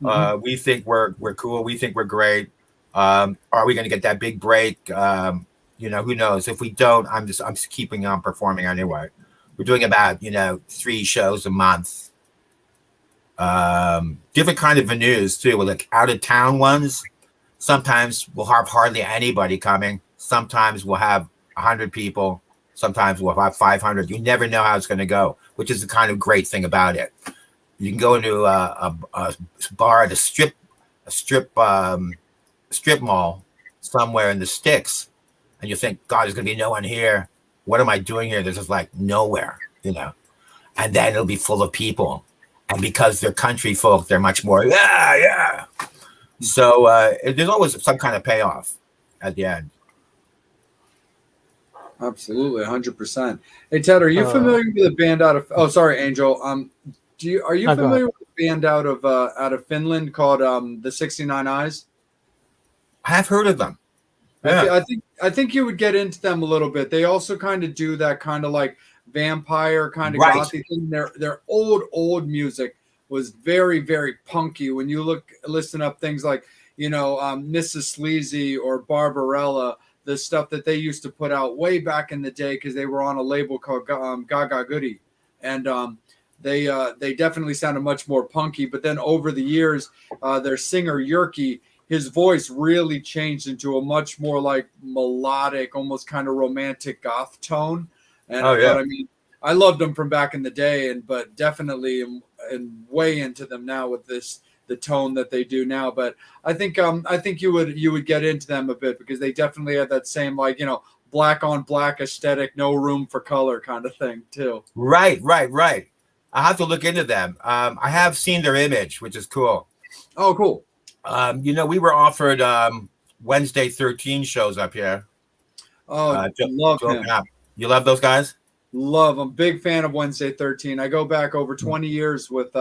We think we're cool. We think we're great. Are we going to get that big break? Who knows? If we don't, I'm just keeping on performing anyway. We're doing about 3 shows a month. Different kind of venues too. We're like out of town ones. Sometimes we'll have hardly anybody coming. Sometimes we'll have 100 people. Sometimes we'll have 500. You never know how it's going to go, which is the kind of great thing about it. You can go into a bar at a strip mall somewhere in the sticks, and you think, God, there's going to be no one here. What am I doing here? There's just like nowhere, and then it'll be full of people. And because they're country folk, they're much more, yeah. So there's always some kind of payoff at the end. Absolutely, 100%. Hey, Ted, are you familiar with a band out of? Oh, sorry, Angel. Are you familiar with a band out of Finland called the 69 Eyes? I have heard of them. Yeah. I think you would get into them a little bit. They also kind of do that kind of like vampire kind of gothy thing. Their old music was very, very punky. When you listen up things like Mrs. Sleazy or Barbarella, the stuff that they used to put out way back in the day because they were on a label called Gaga Goody, and they definitely sounded much more punky. But then over the years, their singer Yerky, his voice really changed into a much more like melodic, almost kind of romantic goth tone. And but I mean, I loved them from back in the day, but definitely and way into them now with the tone that they do now. But I think you would get into them a bit because they definitely have that same black on black aesthetic, no room for color kind of thing too. Right. I have to look into them. I have seen their image, which is cool. Oh, cool. We were offered Wednesday 13 shows up here. Oh, love him. You love those guys? Love. I'm a big fan of Wednesday 13. I go back over 20 years with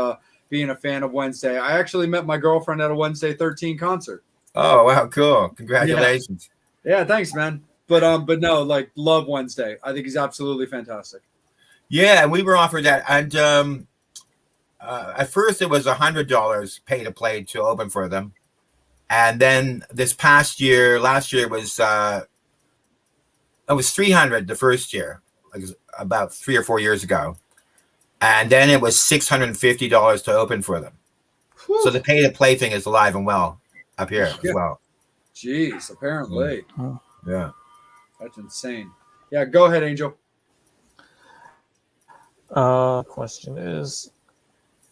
being a fan of Wednesday. I actually met my girlfriend at a Wednesday 13 concert. Oh, wow, cool. Congratulations. Yeah, thanks, man. But no, like, love Wednesday. I think he's absolutely fantastic. Yeah, and we were offered that. And at first it was $100 pay to play to open for them. And then last year was it was $300 the first year, like about 3 or 4 years ago. And then it was $650 to open for them. Whew. So the pay to play thing is alive and well up here as well. Jeez, apparently. Yeah. That's insane. Yeah, go ahead, Angel. Question is,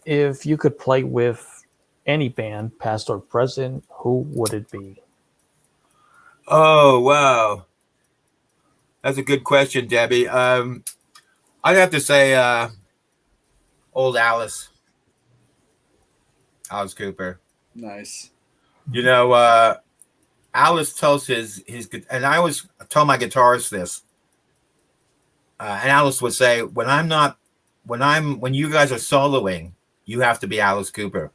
if you could play with any band, past or present, who would it be? Oh, wow. That's a good question, Debbie. I'd have to say old Alice Cooper. Nice. Alice tells his and I always tell my guitarist this, and Alice would say, when you guys are soloing, you have to be Alice Cooper.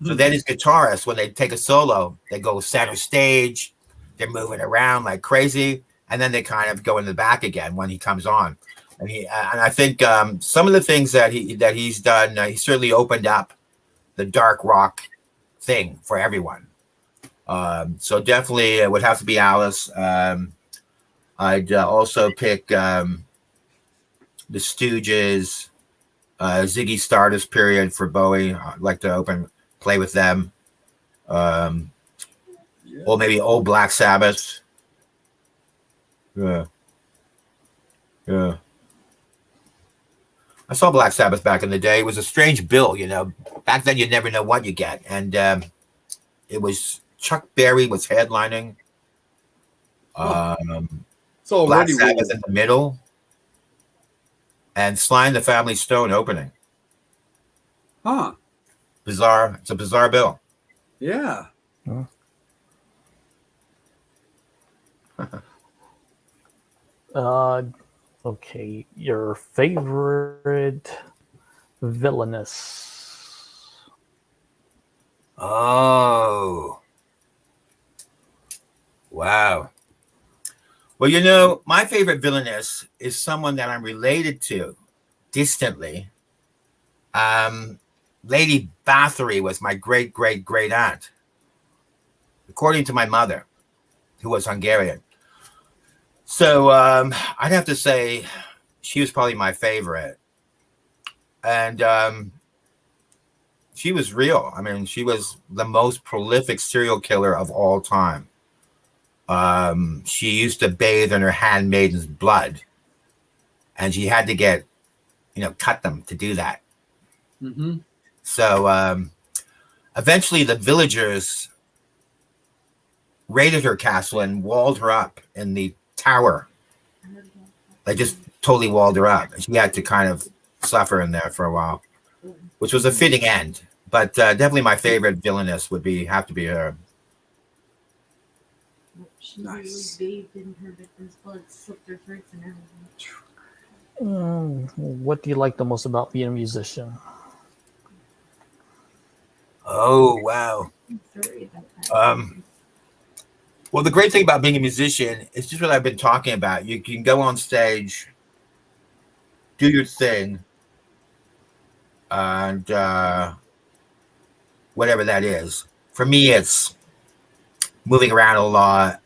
So then his guitarists, when they take a solo, they go center stage, they're moving around like crazy, and then they kind of go in the back again when he comes on. And I think some of the things that he's done, he certainly opened up the dark rock thing for everyone. So definitely it would have to be Alice. I'd also pick the Stooges, Ziggy Stardust period for Bowie. I'd like to play with them. Or maybe old Black Sabbath. Yeah. I saw Black Sabbath back in the day. It was a strange bill, Back then, you never know what you get. And it was Chuck Berry was headlining. So Black Sabbath in the middle. And Sly and the Family Stone opening. Huh. Bizarre. It's a bizarre bill. Yeah. Okay, your favorite villainous? Oh. Wow. Well, my favorite villainess is someone that I'm related to distantly. Lady Bathory was my great aunt, according to my mother, who was Hungarian. So I'd have to say she was probably my favorite. And she was real. I mean, she was the most prolific serial killer of all time. She used to bathe in her handmaiden's blood. And she had to get, cut them to do that. Mm-hmm. So eventually the villagers raided her castle and walled her up in the tower. They just totally walled her up. She had to kind of suffer in there for a while, which was a fitting end. But definitely my favorite villainess would have to be her. She nice. Really bathed in her victims' blood, slipped their throats and everything. What do you like the most about being a musician? Oh, wow. Well, the great thing about being a musician is just what I've been talking about. You can go on stage, do your thing, and whatever that is. For me, it's moving around a lot,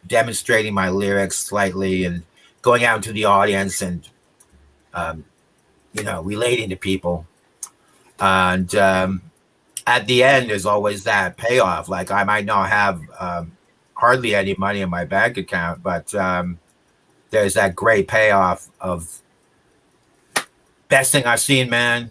demonstrating my lyrics slightly, and going out into the audience and, relating to people. And at the end, there's always that payoff. Like, I might not have hardly any money in my bank account, but there's that great payoff of best thing I've seen, man.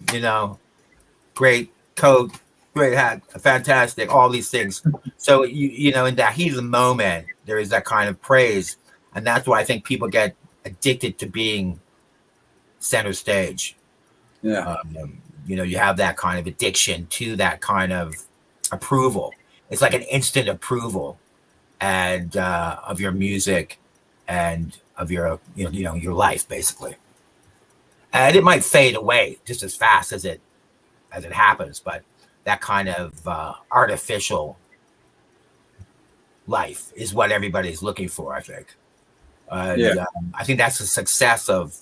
Great coat, great hat, fantastic, all these things. So in that heat of the moment, there is that kind of praise. And that's why I think people get addicted to being center stage. Yeah. You have that kind of addiction to that kind of approval. It's like an instant approval and of your music and of your your life, basically. And it might fade away just as fast as it happens, but that kind of artificial life is what everybody's looking for, I think. I think that's the success of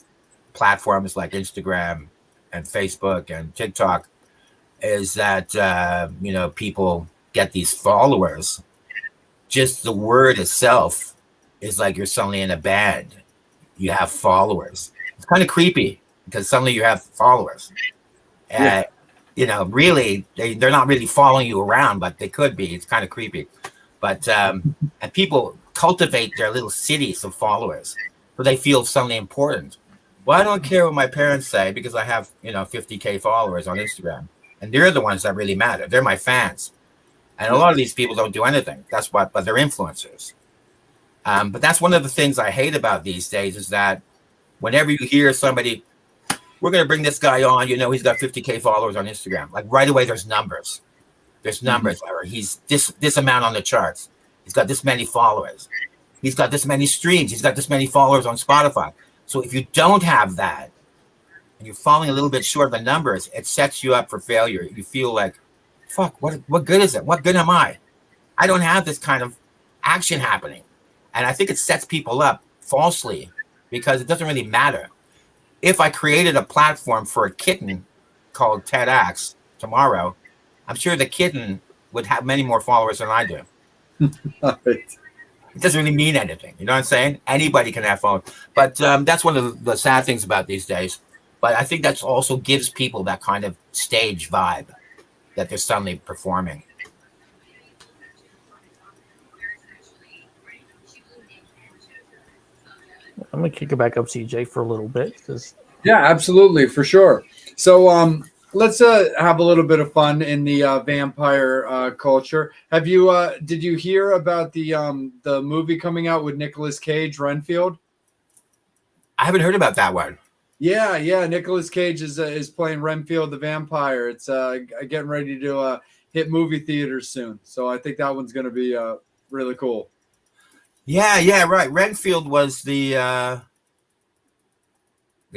platforms like Instagram and Facebook and TikTok, is that people get these followers. Just the word itself is like you're suddenly in a band. You have followers. It's kind of creepy because suddenly you have followers. And really, they're not really following you around, but they could be. It's kind of creepy. But and people cultivate their little cities of followers, so they feel suddenly important. Well, I don't care what my parents say because I have 50K followers on Instagram, and they're the ones that really matter. They're my fans, and a lot of these people don't do anything. But they're influencers. But that's one of the things I hate about these days is that whenever you hear somebody, we're going to bring this guy on, he's got 50K followers on Instagram. Like right away, there's numbers. There's numbers. Or he's this amount on the charts. He's got this many followers. He's got this many streams. He's got this many followers on Spotify. So if you don't have that and you're falling a little bit short of the numbers, it sets you up for failure. You feel like, fuck, what good is it? What good am I? I don't have this kind of action happening. And I think it sets people up falsely because it doesn't really matter. If I created a platform for a kitten called TEDx tomorrow, I'm sure the kitten would have many more followers than I do. Right. It doesn't really mean anything. You know what I'm saying? Anybody can have followers. But that's one of the sad things about these days. But I think that also gives people that kind of stage vibe that they're suddenly performing. I'm gonna kick it back up, CJ, for a little bit because Yeah, absolutely, for sure. So let's have a little bit of fun in the vampire culture. Did you hear about the movie coming out with Nicolas Cage, Renfield? I haven't heard about that one. Yeah. Nicolas Cage is playing Renfield the vampire. It's getting ready to hit movie theaters soon. So I think that one's going to be really cool. Yeah, right. Renfield was the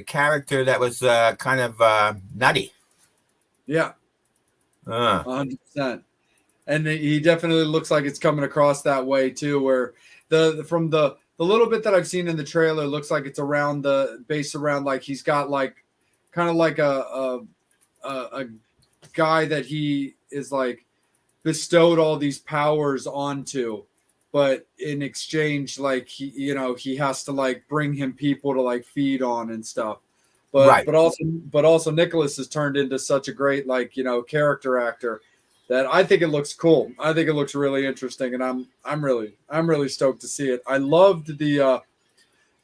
character that was kind of nutty. Yeah, 100%. And he definitely looks like it's coming across that way too. Where from the little bit that I've seen in the trailer, looks like it's around like he's got like kind of like a guy that he is like bestowed all these powers onto, but in exchange, like he has to like bring him people to like feed on and stuff. But Right. but also Nicholas has turned into such a great character actor that I think it looks cool. I think it looks really interesting, and I'm really stoked to see it. I loved the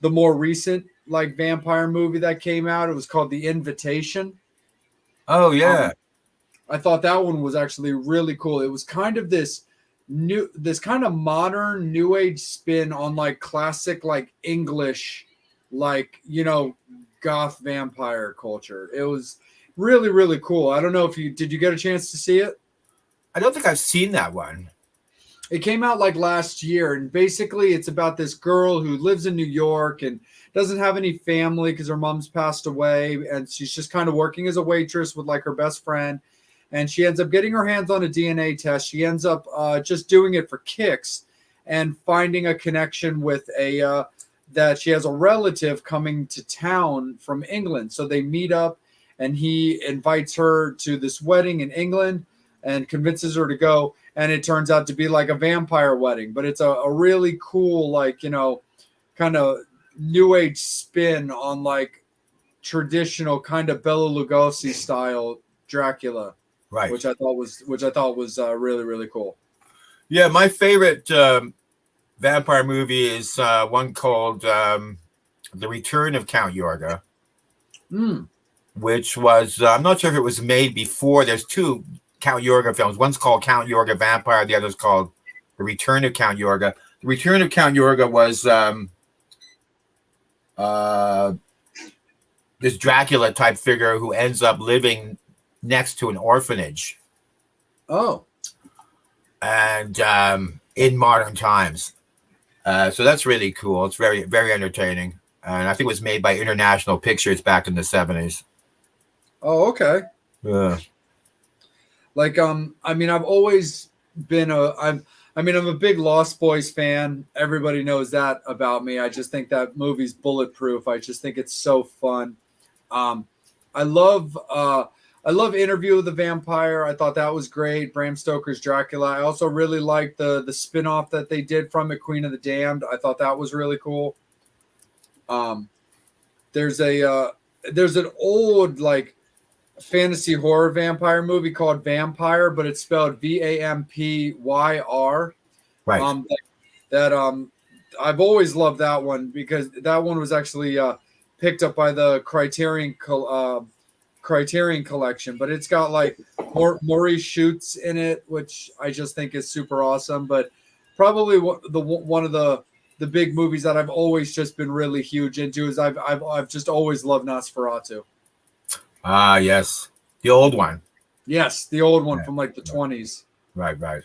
more recent like vampire movie that came out. It was called The Invitation. Oh yeah. I thought that one was actually really cool. It was kind of this kind of modern new age spin on like classic like English goth vampire culture. It was really, really cool. I don't know if did you get a chance to see it? I don't think I've seen that one. It came out like last year, and basically it's about this girl who lives in New York and doesn't have any family because her mom's passed away, and she's just kind of working as a waitress with like her best friend, and she ends up getting her hands on a DNA test. She ends up just doing it for kicks and finding a connection with that she has a relative coming to town from England. So they meet up, and he invites her to this wedding in England and convinces her to go. And it turns out to be like a vampire wedding, but it's a really cool, kind of new age spin on like traditional kind of Bela Lugosi style Dracula, Right. which I thought was really, really cool. Yeah, my favorite vampire movie is one called The Return of Count Yorga, which was I'm not sure if it was made before. There's two Count Yorga films. One's called Count Yorga Vampire. The other's called The Return of Count Yorga. The Return of Count Yorga was this Dracula type figure who ends up living next to an orphanage, Oh, and in modern times. So that's really cool. It's very, very entertaining. And I think it was made by International Pictures back in the 70s. oh, okay. Yeah. Like, I mean, I've always been I'm a big Lost Boys fan. Everybody knows that about me. I just think that movie's bulletproof. I just think it's so fun. I love Interview with the Vampire. I thought that was great. Bram Stoker's Dracula. I also really liked the spin-off that they did from it, Queen of the Damned. I thought that was really cool. There's an old like fantasy horror vampire movie called Vampire, but it's spelled Vampyr. Right. I've always loved that one because that one was actually picked up by the Criterion Collection, but it's got like Maurice Schutz in it, which I just think is super awesome. But probably one of the big movies that I've always just been really huge into is I've just always loved Nosferatu. Ah, yes. The old one. Yes, the old one Yeah. from like the 20s. Right, right.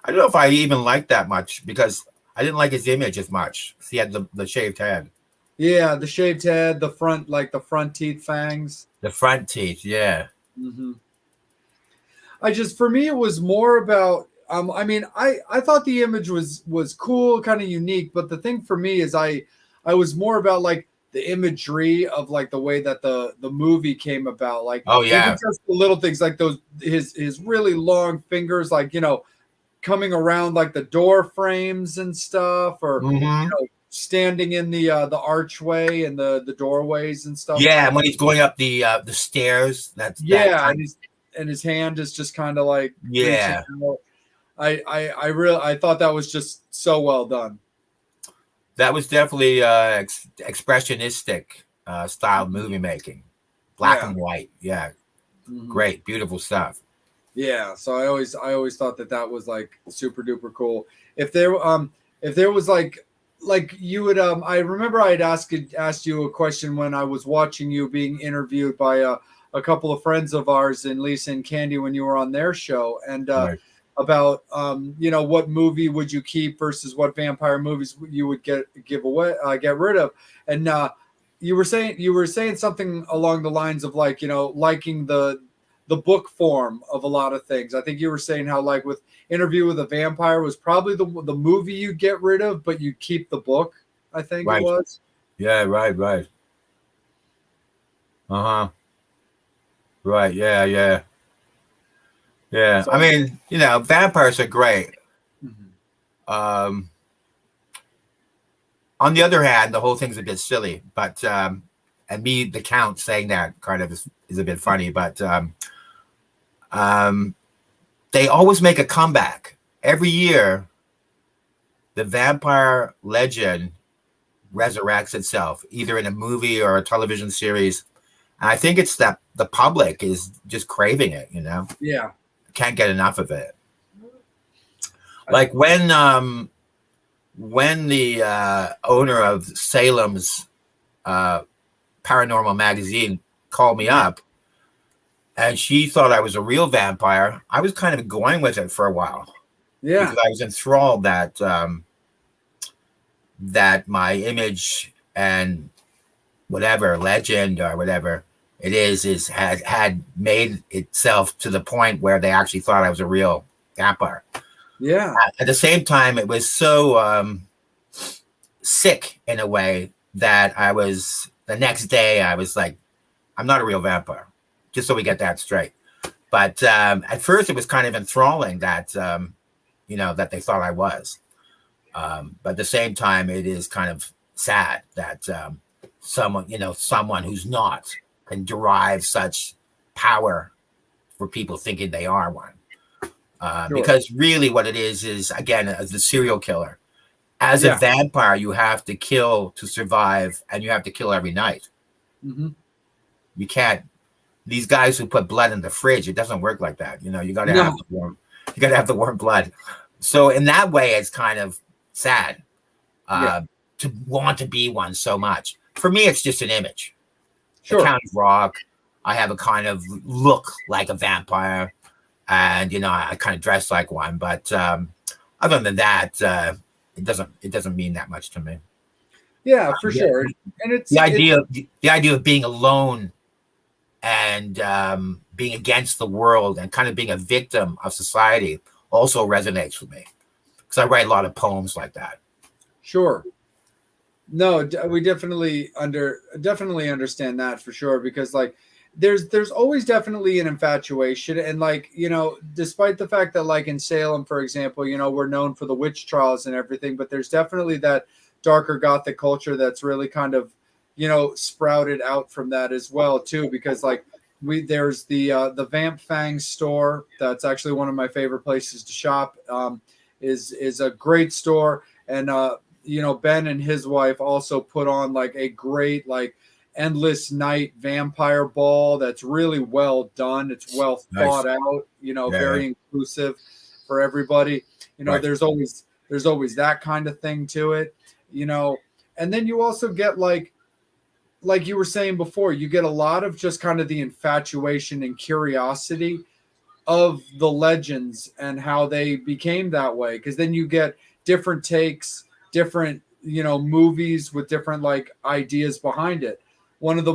I don't know if I even liked that much because I didn't like his image as much. He had the shaved head. Yeah, the shaved head, the front teeth fangs. The front teeth, yeah. Mm-hmm. For me, it was more about. I mean, I thought the image was cool, kind of unique, but the thing for me is I was more about like the imagery of like the way that the movie came about. Like, Oh, yeah. even just the little things like those his really long fingers, like coming around like the door frames and stuff, or Mhm. standing in the archway and the doorways and stuff. Yeah, and when he's going up the stairs, that's Yeah, and his hand is just kind of like Yeah. reaching out. I thought that was just so well done. that was definitely expressionistic style movie making, black Yeah. and white. Yeah, Mhm. great, beautiful stuff. Yeah, so I always thought that was like super duper cool. If there was like you would I remember I had asked you a question when I was watching you being interviewed by a couple of friends of ours in Lisa and Candy when you were on their show, and Right. about what movie would you keep versus what vampire movies you would get rid of, and you were saying something along the lines of like liking the book form of a lot of things. I think you were saying how like with Interview with a Vampire was probably the movie you get rid of, but you keep the book. I think Right. it was. Yeah, right. Uh-huh. Right, yeah. So- I mean, vampires are great. Mhm. On the other hand, the whole thing's a bit silly, but and me, the Count, saying that kind of is a bit funny, but they always make a comeback. Every year, the vampire legend resurrects itself, either in a movie or a television series. And I think it's that the public is just craving it, Yeah. can't get enough of it. Like when the owner of Salem's paranormal magazine called me up and she thought I was a real vampire, I was kind of going with it for a while. Yeah. Because I was enthralled that my image and whatever legend or whatever it is had made itself to the point where they actually thought I was a real vampire. Yeah. At the same time, it was so sick in a way that the next day I was like, I'm not a real vampire, just so we get that straight. But at first it was kind of enthralling that, that they thought I was. But at the same time, it is kind of sad that someone who's not can derive such power for people thinking they are one. Sure. Because really what it is again, as a serial killer, as Yeah. a vampire, you have to kill to survive, and you have to kill every night. Mm-hmm. You can't, these guys who put blood in the fridge, it doesn't work like that. You got to No. have the warm blood. So in that way, it's kind of sad. Yeah. to want to be one so much. For me, it's just an image. Sure. The Count of Rock. I have a kind of look like a vampire, and I kind of dress like one. But other than that, it doesn't mean that much to me. Yeah, for sure. And it's the idea of being alone and being against the world and kind of being a victim of society also resonates with me, because I write a lot of poems like that. Sure. No, we definitely understand that for sure, because like there's always definitely an infatuation, and like despite the fact that like in Salem, for example, we're known for the witch trials and everything, but there's definitely that darker gothic culture that's really kind of sprouted out from that as well too, because like there's the Vamp Fang store that's actually one of my favorite places to shop. Is a great store, and Ben and his wife also put on like a great like endless night vampire ball that's really well done. It's well thought out, very inclusive for everybody. Right. There's always that kind of thing to it, and then you also get like you were saying before, you get a lot of just kind of the infatuation and curiosity of the legends and how they became that way. Because then you get different takes, different, movies with different like ideas behind it. One of the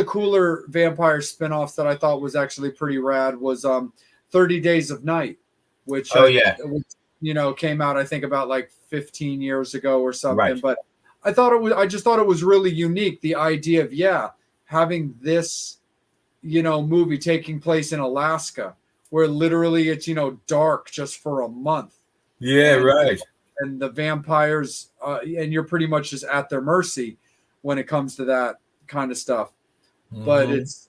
cooler vampire spinoffs that I thought was actually pretty rad was 30 Days of Night, which came out I think about like 15 years ago or something. Right. But I just thought it was really unique, the idea of having this movie taking place in Alaska, where literally it's dark just for a month. Right. And the vampires, and you're pretty much just at their mercy when it comes to that kind of stuff. Mm-hmm. But it's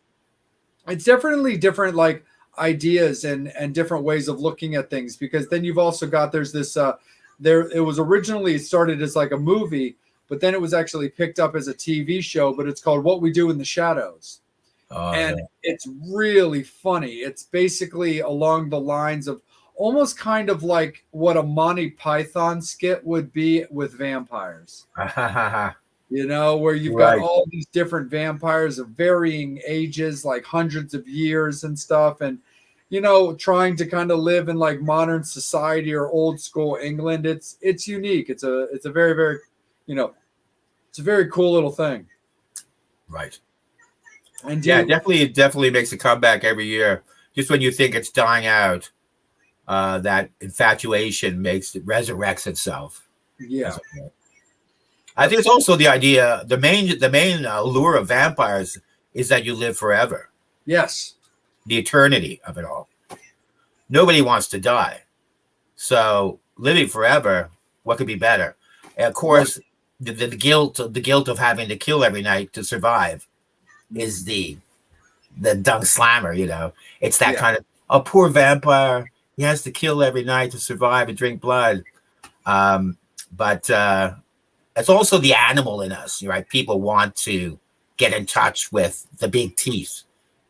definitely different like ideas and different ways of looking at things, because then you've also got there's this it was originally started as like a movie, but then it was actually picked up as a TV show, but it's called What We Do in the Shadows. It's really funny. It's basically along the lines of almost kind of like what a Monty Python skit would be with vampires. Where you've got all these different vampires of varying ages, like hundreds of years and stuff. And, trying to kind of live in like modern society or old school England. It's unique. It's a very, very, it's a very cool little thing. Right. And it definitely makes a comeback every year. Just when you think it's dying out, that infatuation resurrects itself. Yeah. I think it's also the idea, the main allure of vampires is that you live forever. Yes. The eternity of it all. Nobody wants to die. So living forever, what could be better? And of course, the guilt of having to kill every night to survive is the dung slammer, It's that kind of a poor vampire. He has to kill every night to survive and drink blood. But it's also the animal in us, right? People want to get in touch with the big teeth.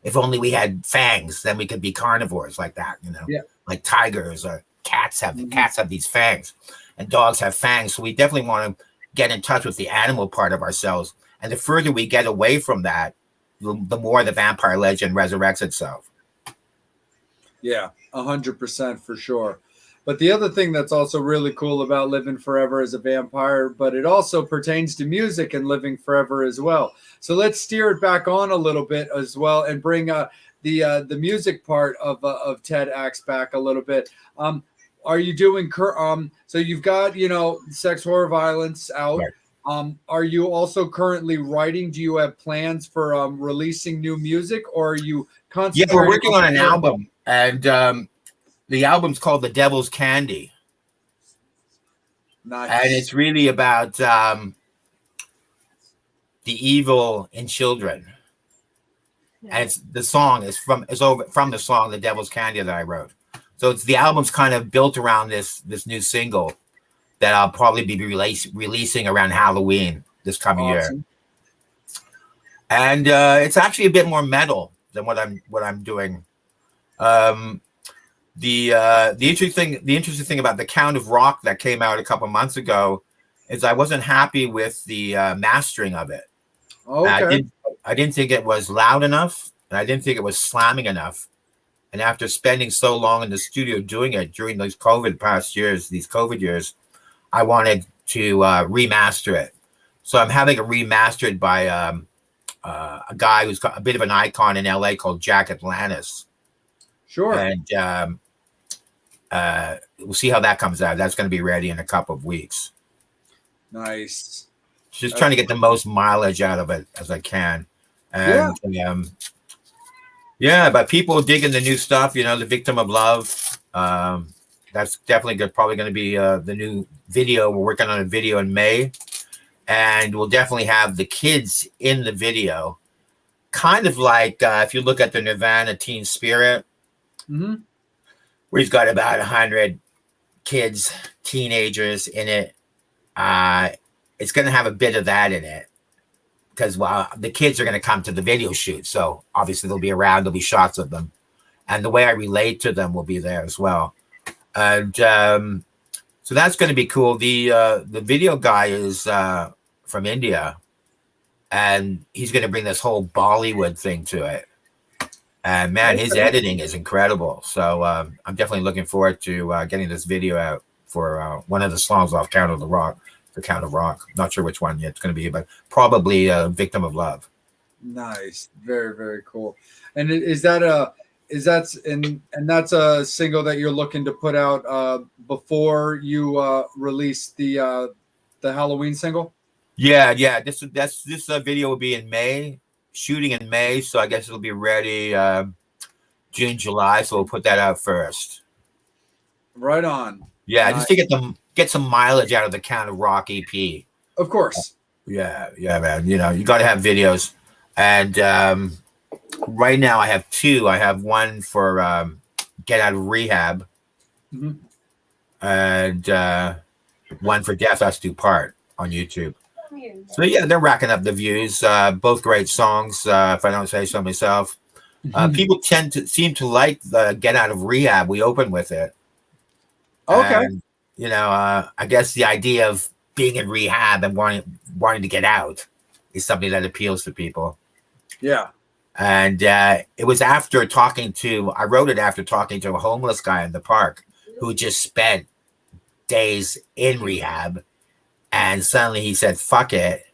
If only we had fangs, then we could be carnivores like that, like tigers or cats have these fangs, and dogs have fangs. So we definitely want to get in touch with the animal part of ourselves. And the further we get away from that, the more the vampire legend resurrects itself. Yeah, 100% for sure. But the other thing that's also really cool about living forever as a vampire, but it also pertains to music and living forever as well. So let's steer it back on a little bit as well and bring the music part of Ted Axe back a little bit. Are you doing so you've got Sex, Horror, Violence out. Right. Are you also currently writing? Do you have plans for releasing new music, or are you concentrating? Yeah, we're working on an album, and the album's called The Devil's Candy. Nice. And it's really about the evil in children. Yeah. And the song is from the song The Devil's Candy that I wrote. So the album's kind of built around this new single that I'll probably be releasing around Halloween this coming year. And it's actually a bit more metal than what I'm doing. The interesting thing about the Count of Rock that came out a couple months ago is I wasn't happy with the mastering of it. Okay. I didn't think it was loud emaugh, and I didn't think it was slamming enough. And after spending so long in the studio doing it during these COVID years, I wanted to remaster it. So I'm having it remastered by a guy who's got a bit of an icon in LA called Jack Atlantis. Sure. And we'll see how that comes out. That's going to be ready in a couple of weeks. Nice. Just trying to get the most mileage out of it as I can. And yeah, but people digging the new stuff, you know, The Victim of Love. That's definitely probably going to be the new video. We're working on a video in May. And we'll definitely have the kids in the video. Kind of like if you look at the Nirvana Teen Spirit, we've got about 100 kids, teenagers in it. It's going to have a bit of that in it. Because the kids are going to come to the video shoot. So obviously they'll be around. There'll be shots of them. And the way I relate to them will be there as well. And so that's going to be cool. The video guy is from India. And he's going to bring this whole Bollywood thing to it. And man, his editing is incredible. So I'm definitely looking forward to getting this video out for one of the songs off Count of Rock. Not sure which one yet it's going to be, but probably Victim of Love. Nice. Very, very cool. And that's a single that you're looking to put out before you release the Halloween single? Yeah. This video will be in May, shooting in May. So I guess it'll be ready June, July. So we'll put that out first. Right on. Yeah, nice. Just to get some mileage out of the Count of Rock EP. Of course. Yeah, man. You know, you got to have videos. And right now I have two. I have one for Get Out of Rehab. And one for Death Us Do Part on YouTube. So yeah, they're racking up the views. Both great songs, if I don't say so myself. People seem to like the Get Out of Rehab. We open with it. Okay. And, you know, I guess the idea of being in rehab and wanting to get out is something that appeals to people. Yeah. And it was I wrote it after talking to a homeless guy in the park who just spent days in rehab. And suddenly he said, fuck it.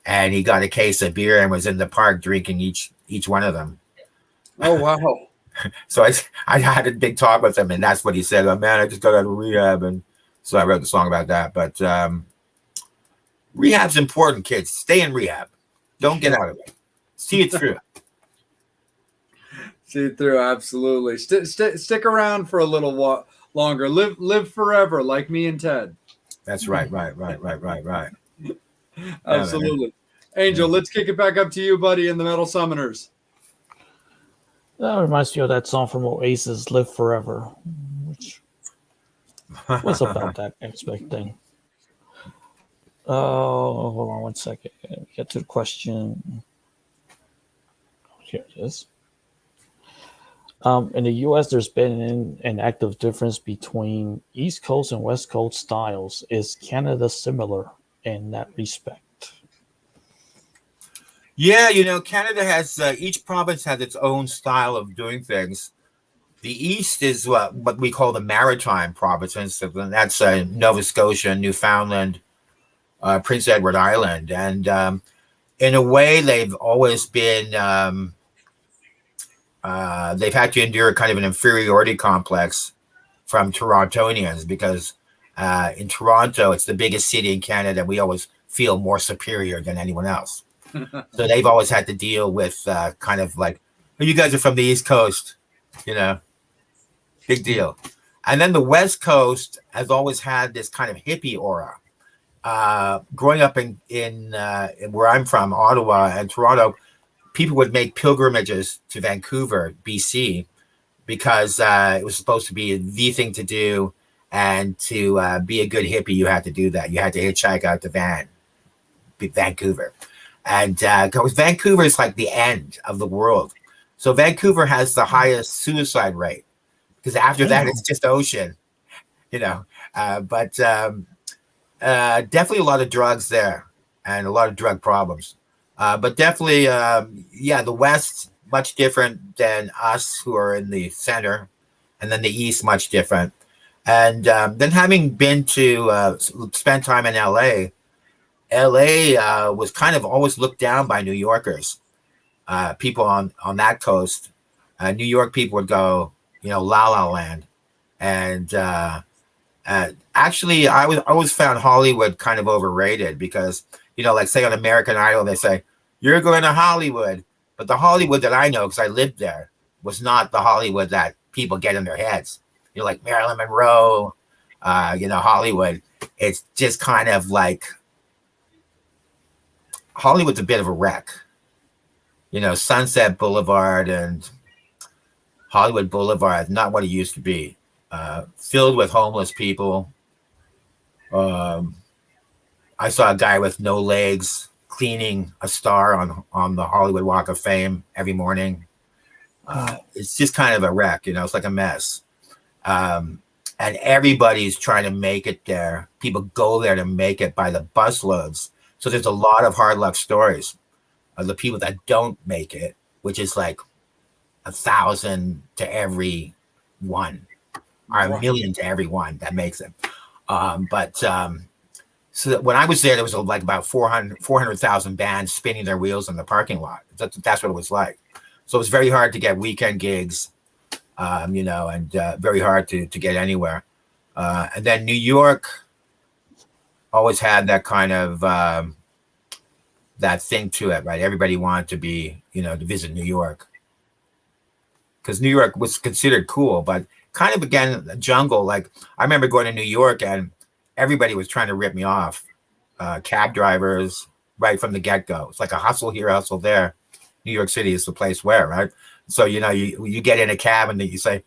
And he got a case of beer and was in the park drinking each one of them. Oh, wow. So I had a big talk with him, and that's what he said. Oh, man, I just got out of rehab, and so I wrote the song about that. But rehab's important, kids. Stay in rehab. Don't get out of it. See it through. See it through, absolutely. Stick around for a little longer. Live forever, like me and Ted. That's right. Absolutely. Angel, let's kick it back up to you, buddy, in the Metal Summoners. That reminds me of that song from Oasis, Live Forever, which was about that aspect thing. Oh, hold on one second. Get to the question. Here it is. In the U.S., there's been an active difference between East Coast and West Coast styles. Is Canada similar in that respect? Yeah, you know, Canada has each province has its own style of doing things. The East is what we call the maritime provinces. And that's Nova Scotia, Newfoundland, Prince Edward Island. And in a way, they've always been, they've had to endure kind of an inferiority complex from Torontonians because in Toronto, it's the biggest city in Canada. We always feel more superior than anyone else. So they've always had to deal with kind of like, oh, you guys are from the East Coast, you know, big deal. And then the West Coast has always had this kind of hippie aura. Growing up in where I'm from, Ottawa and Toronto, people would make pilgrimages to Vancouver, BC, because it was supposed to be the thing to do. And to be a good hippie, you had to do that. You had to hitchhike out to Vancouver. And because Vancouver is like the end of the world. So Vancouver has the highest suicide rate because after that, it's just ocean, you know. But definitely a lot of drugs there and a lot of drug problems. But definitely, yeah, the West much different than us who are in the center, and then the East much different. And then having been to spend time in LA, LA was kind of always looked down by New Yorkers. People on that coast, New York people would go, La La Land, and actually, I always found Hollywood kind of overrated because like say on American Idol, they say you're going to Hollywood, but the Hollywood that I know because I lived there was not the Hollywood that people get in their heads. Like Marilyn Monroe, Hollywood. It's just kind of like Hollywood's a bit of a wreck. Sunset Boulevard and Hollywood Boulevard, not what it used to be. Filled with homeless people. I saw a guy with no legs cleaning a star on the Hollywood Walk of Fame every morning. It's just kind of a wreck, it's like a mess. And everybody's trying to make it there. People go there to make it by the busloads. So there's a lot of hard luck stories of the people that don't make it, which is like 1,000 to every one, or 1,000,000 to every one that makes it. So that when I was there was like about 400,000 bands spinning their wheels in the parking lot. That's what it was like. So it was very hard to get weekend gigs, and very hard to get anywhere. And then New York always had that kind of that thing to it, right? Everybody wanted to be, to visit New York because New York was considered cool, but kind of again a jungle. Like I remember going to New York and everybody was trying to rip me off. Cab drivers, right from the get-go. It's like a hustle here, hustle there. New York City is the place where, right? So, you get in a cab and then you say,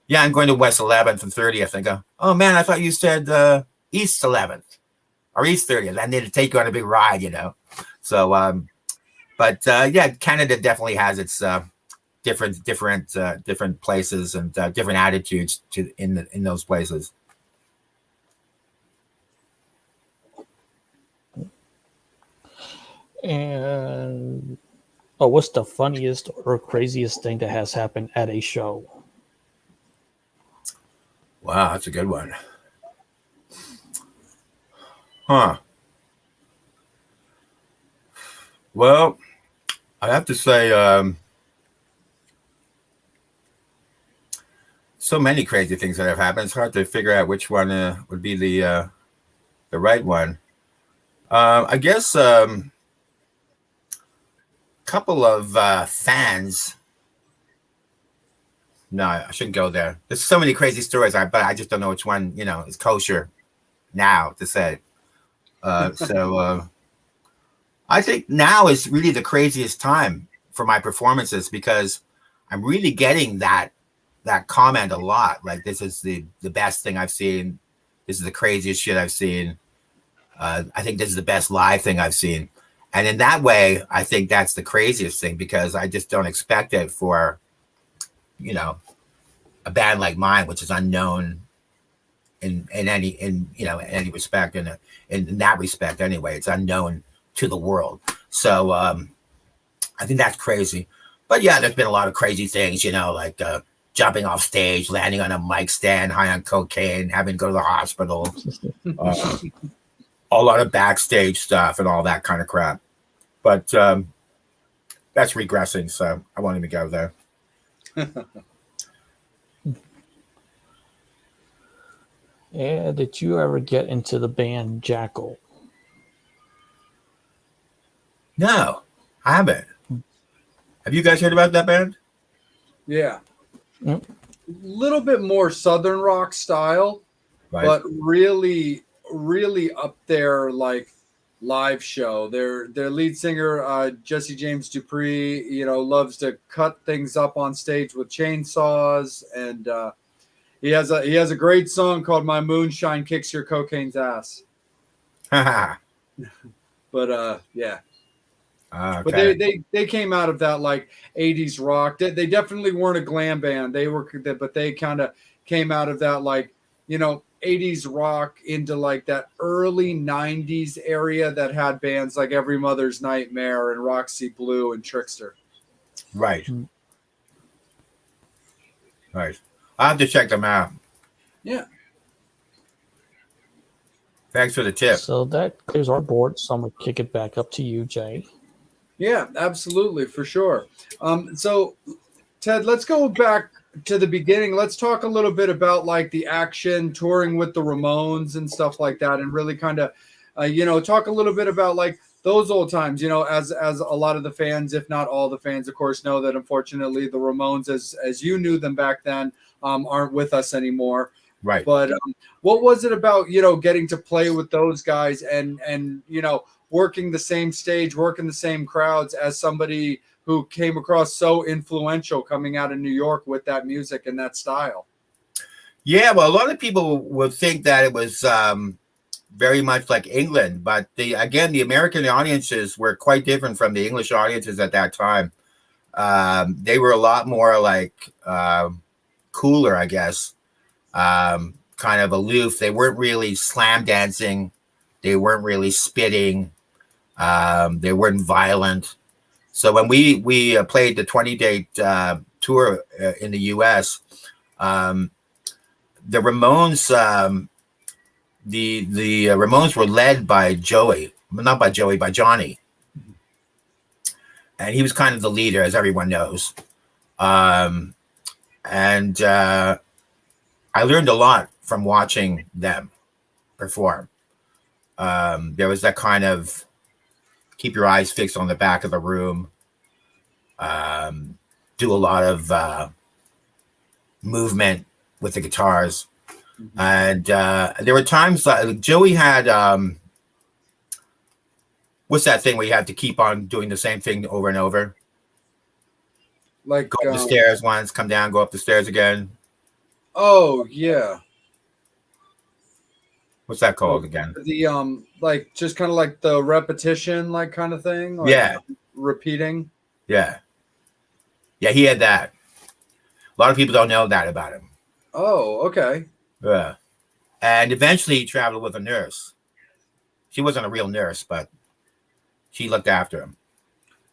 yeah, I'm going to West 11th and 30th. And go, oh, man, I thought you said East 11th or East 30th. I need to take you on a big ride, So, yeah, Canada definitely has its different places and different attitudes in those places. And what's the funniest or craziest thing that has happened at a show? Wow, that's a good one. Huh. Well, I have to say, so many crazy things that have happened. It's hard to figure out which one would be the right one. I guess couple of fans. No, I shouldn't go there. There's so many crazy stories, but I just don't know which one, is kosher now to say. So I think now is really the craziest time for my performances because I'm really getting that comment a lot. Like this is the best thing I've seen. This is the craziest shit I've seen. I think this is the best live thing I've seen. And in that way, I think that's the craziest thing because I just don't expect it for, a band like mine, which is unknown in any respect. In that respect, anyway, it's unknown to the world. So I think that's crazy. But yeah, there's been a lot of crazy things, like jumping off stage, landing on a mic stand, high on cocaine, having to go to the hospital. A lot of backstage stuff and all that kind of crap. But that's regressing, so I won't even go there. Yeah, did you ever get into the band Jackal? No, I haven't. Have you guys heard about that band? Yeah. Little bit more Southern rock style, Right. but really up there, like live show. Their lead singer Jesse James Dupree, loves to cut things up on stage with chainsaws, and he has a great song called "My Moonshine Kicks Your Cocaine's Ass." But yeah. Okay. But they came out of that like 80s rock. They definitely weren't a glam band. But they kind of came out of that like 80s rock into like that early 90s area that had bands like Every Mother's Nightmare and Roxy Blue and Trickster. Right. Right. I'll have to check them out. Yeah. Thanks for the tip. So that clears our board. So I'm going to kick it back up to you, Jay. Yeah, absolutely, for sure. So, Ted, let's go back to the beginning. Let's talk a little bit about like the action, touring with the Ramones and stuff like that, and really kind of, talk a little bit about like those old times. As a lot of the fans, if not all the fans, of course, know that unfortunately the Ramones, as you knew them back then, aren't with us anymore. Right. But what was it about, getting to play with those guys and working the same stage, working the same crowds as somebody who came across so influential coming out of New York with that music and that style? Yeah, well, a lot of people would think that it was very much like England, but the American audiences were quite different from the English audiences at that time. They were a lot more like cooler, I guess, kind of aloof. They weren't really slam dancing. They weren't really spitting. They weren't violent. So when we played the 20-date tour in the U.S., the Ramones, the Ramones were led by Joey, not by Joey, by Johnny, and he was kind of the leader, as everyone knows. And I learned a lot from watching them perform. There was that kind of keep your eyes fixed on the back of the room, do a lot of movement with the guitars. Mm-hmm. And there were times like Joey had, what's that thing where you have to keep on doing the same thing over and over? Like go up the stairs once, come down, go up the stairs again. Oh, yeah. What's that called again? The like just kind of like the repetition, like kind of thing. Like yeah, repeating. Yeah, he had that. A lot of people don't know that about him. Oh, okay. Yeah, and eventually he traveled with a nurse. She wasn't a real nurse, but she looked after him.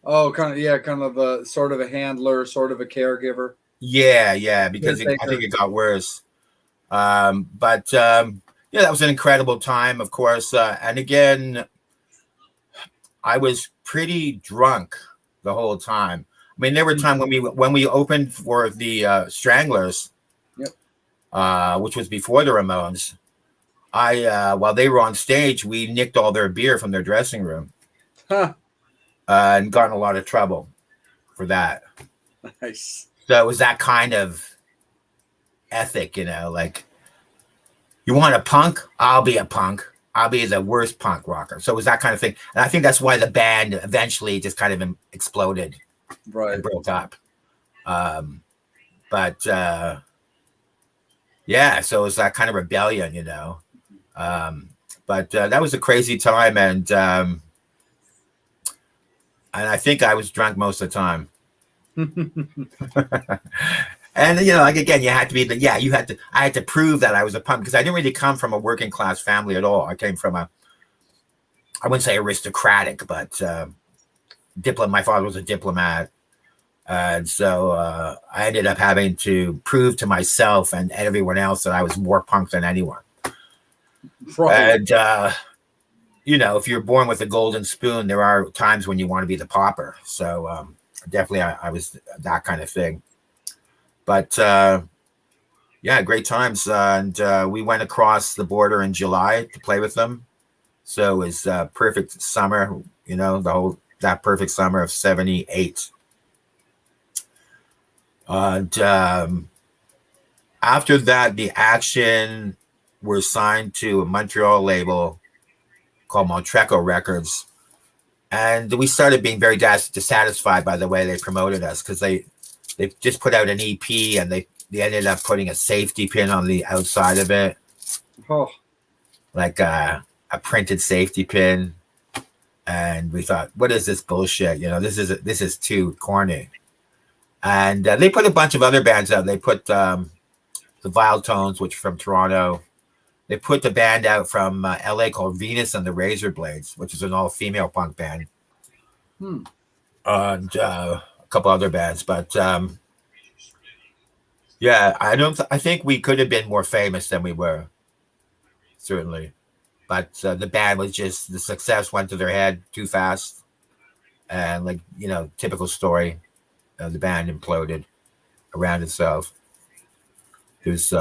Oh, kind of a sort of a handler, sort of a caregiver. Yeah, because I think it got worse. Yeah, that was an incredible time, of course. And again, I was pretty drunk the whole time. I mean, there were times when we opened for the Stranglers, yep. Which was before the Ramones. While they were on stage, we nicked all their beer from their dressing room, and got in a lot of trouble for that. Nice. So it was that kind of ethic, like. You want a punk? I'll be a punk. I'll be the worst punk rocker. So it was that kind of thing. And I think that's why the band eventually just kind of exploded. Right. And broke up. Yeah, so it was that kind of rebellion, that was a crazy time. And I think I was drunk most of the time. And again, you had to be I had to prove that I was a punk because I didn't really come from a working class family at all. I came from I wouldn't say aristocratic, but my father was a diplomat. And so I ended up having to prove to myself and everyone else that I was more punk than anyone. Right. And, if you're born with a golden spoon, there are times when you want to be the pauper. So definitely I was that kind of thing. But great times. And we went across the border in July to play with them. So it was perfect summer, that perfect summer of 78. And after that, the Action were signed to a Montreal label called Montreco Records. And we started being very dissatisfied by the way they promoted us because they just put out an EP and they ended up putting a safety pin on the outside of it. Oh. Like a printed safety pin. And we thought, what is this bullshit? This is too corny. And they put a bunch of other bands out. They put the Vile Tones, which are from Toronto. they put the band out from LA called Venus and the Razor Blades, which is an all-female punk band. And a couple other bands, but yeah, I think we could have been more famous than we were, certainly. But the band was just, the success went to their head too fast, and like, you know, typical story, the band imploded around itself. There's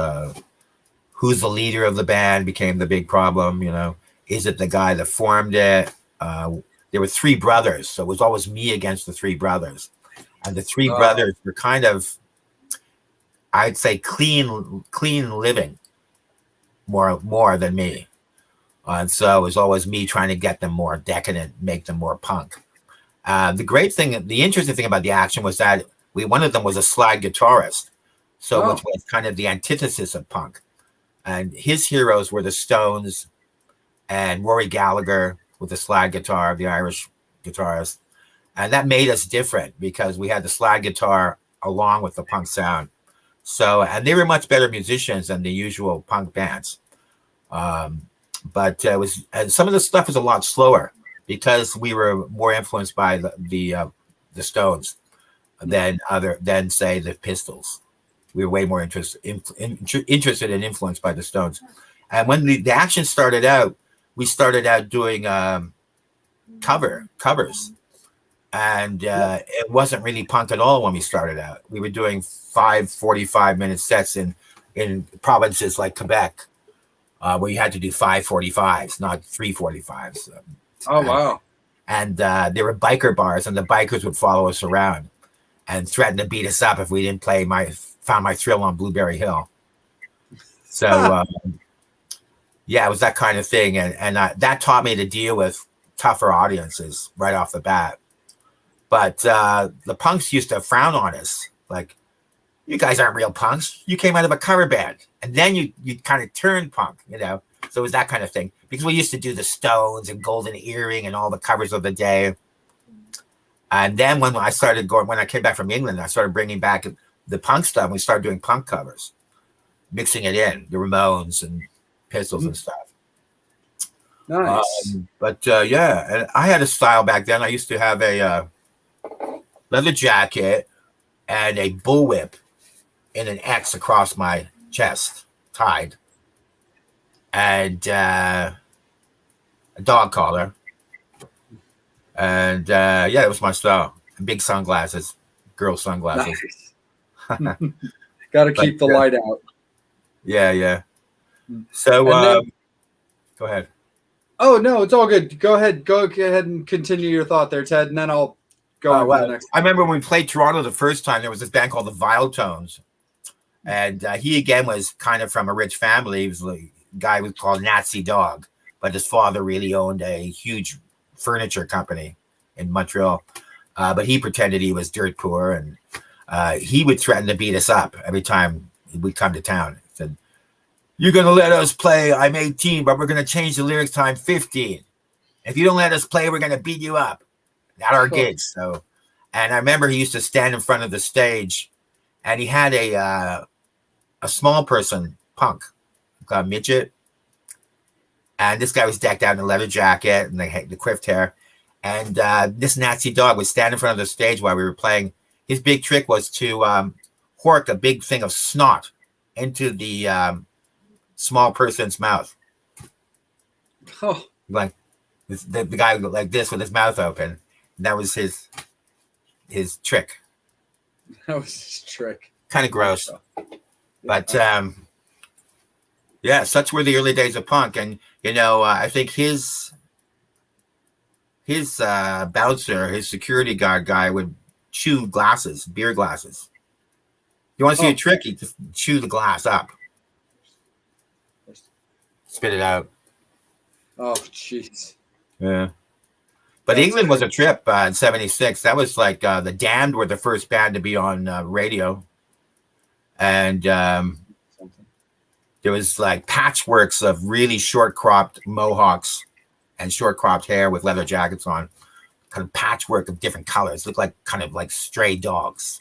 who's the leader of the band became the big problem. You know, is it the guy that formed it? There were three brothers, so it was always me against the three brothers, and the three brothers were kind of, I'd say, clean living more than me. And so it was always me trying to get them more decadent, make them more punk. The interesting thing about the Action was that one of them was a slide guitarist, so which was kind of the antithesis of punk. And his heroes were the Stones and Rory Gallagher with the slide guitar, the Irish guitarist. And that made us different because we had the slide guitar along with the punk sound. So, and they were much better musicians than the usual punk bands. But it was, and some of the stuff was a lot slower because we were more influenced by the Stones than say the Pistols. We were way more interested and influenced by the Stones. And when the Action started out, we started out doing covers. And it wasn't really punk at all when we started out. We were doing 5 45-minute sets in provinces like Quebec, where you had to do 5 45s, not 3 45s. Oh, wow. And there were biker bars, and the bikers would follow us around and threaten to beat us up if we didn't play Found My Thrill on Blueberry Hill. So, yeah, it was that kind of thing. And that taught me to deal with tougher audiences right off the bat. But the punks used to frown on us. Like, you guys aren't real punks. You came out of a cover band. And then you kind of turned punk, you know. So it was that kind of thing. Because we used to do the Stones and Golden Earring and all the covers of the day. And then when I came back from England, I started bringing back the punk stuff. We started doing punk covers, mixing it in, the Ramones and Pistols and stuff. Nice. Yeah, and I had a style back then. I used to have a leather jacket and a bullwhip in an X across my chest, tied, and a dog collar. And yeah, it was my style. And big sunglasses, girl sunglasses. Nice. Got to keep the light out. Yeah. So, go ahead. Oh no, it's all good. Go ahead and continue your thought there, Ted, and then I'll go on to the next. I remember when we played Toronto the first time, there was this band called the Vile Tones, and he again was kind of from a rich family. He was a guy who was called Nazi Dog, but his father really owned a huge furniture company in Montreal. But he pretended he was dirt poor, and he would threaten to beat us up every time we'd come to town. He said, "You're going to let us play. I'm 18, but we're going to change the lyrics to I'm 15. If you don't let us play, we're going to beat you up at our gigs." So, and I remember he used to stand in front of the stage, and he had a small person punk, a midget, and this guy was decked out in a leather jacket and the quiffed hair, and this Nazi Dog would stand in front of the stage while we were playing. His big trick was to hork a big thing of snot into the small person's mouth. Oh, Like the guy would look like this with his mouth open. That was his trick. that was his trick. Kind of gross. But yeah, such were the early days of punk. And you know, I think his bouncer, his security guard guy would chew glasses, beer glasses. You want to see a trick? You just chew the glass up. Spit it out. Oh, jeez. Yeah. But England was a trip in '76. That was like the Damned were the first band to be on radio. And there was like patchworks of really short cropped mohawks and short cropped hair with leather jackets on. Kind of patchwork of different colors. Looked like kind of like stray dogs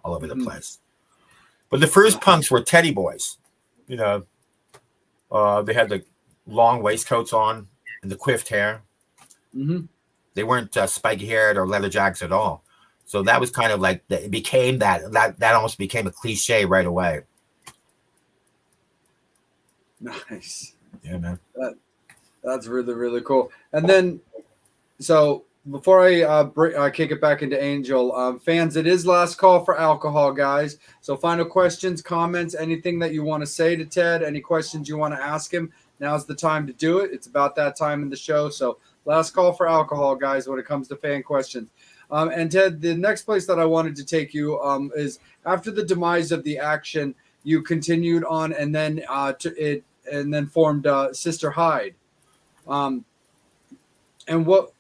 all over the place. But the first punks were Teddy Boys, you know. They had the long waistcoats on and the quiffed hair. Mm-hmm. They weren't spiky haired or leather jackets at all. So that was kind of like it became that almost became a cliche right away. Nice. Yeah, man. That's really, really cool. And then, so before I kick it back into Angel, fans, it is last call for alcohol, guys. So final questions, comments, anything that you want to say to Ted, any questions you want to ask him, now's the time to do it. It's about that time in the show. So last call for alcohol, guys, when it comes to fan questions. And Ted, the next place that I wanted to take you is after the demise of the Action, you continued on and then formed Sister Hyde. And what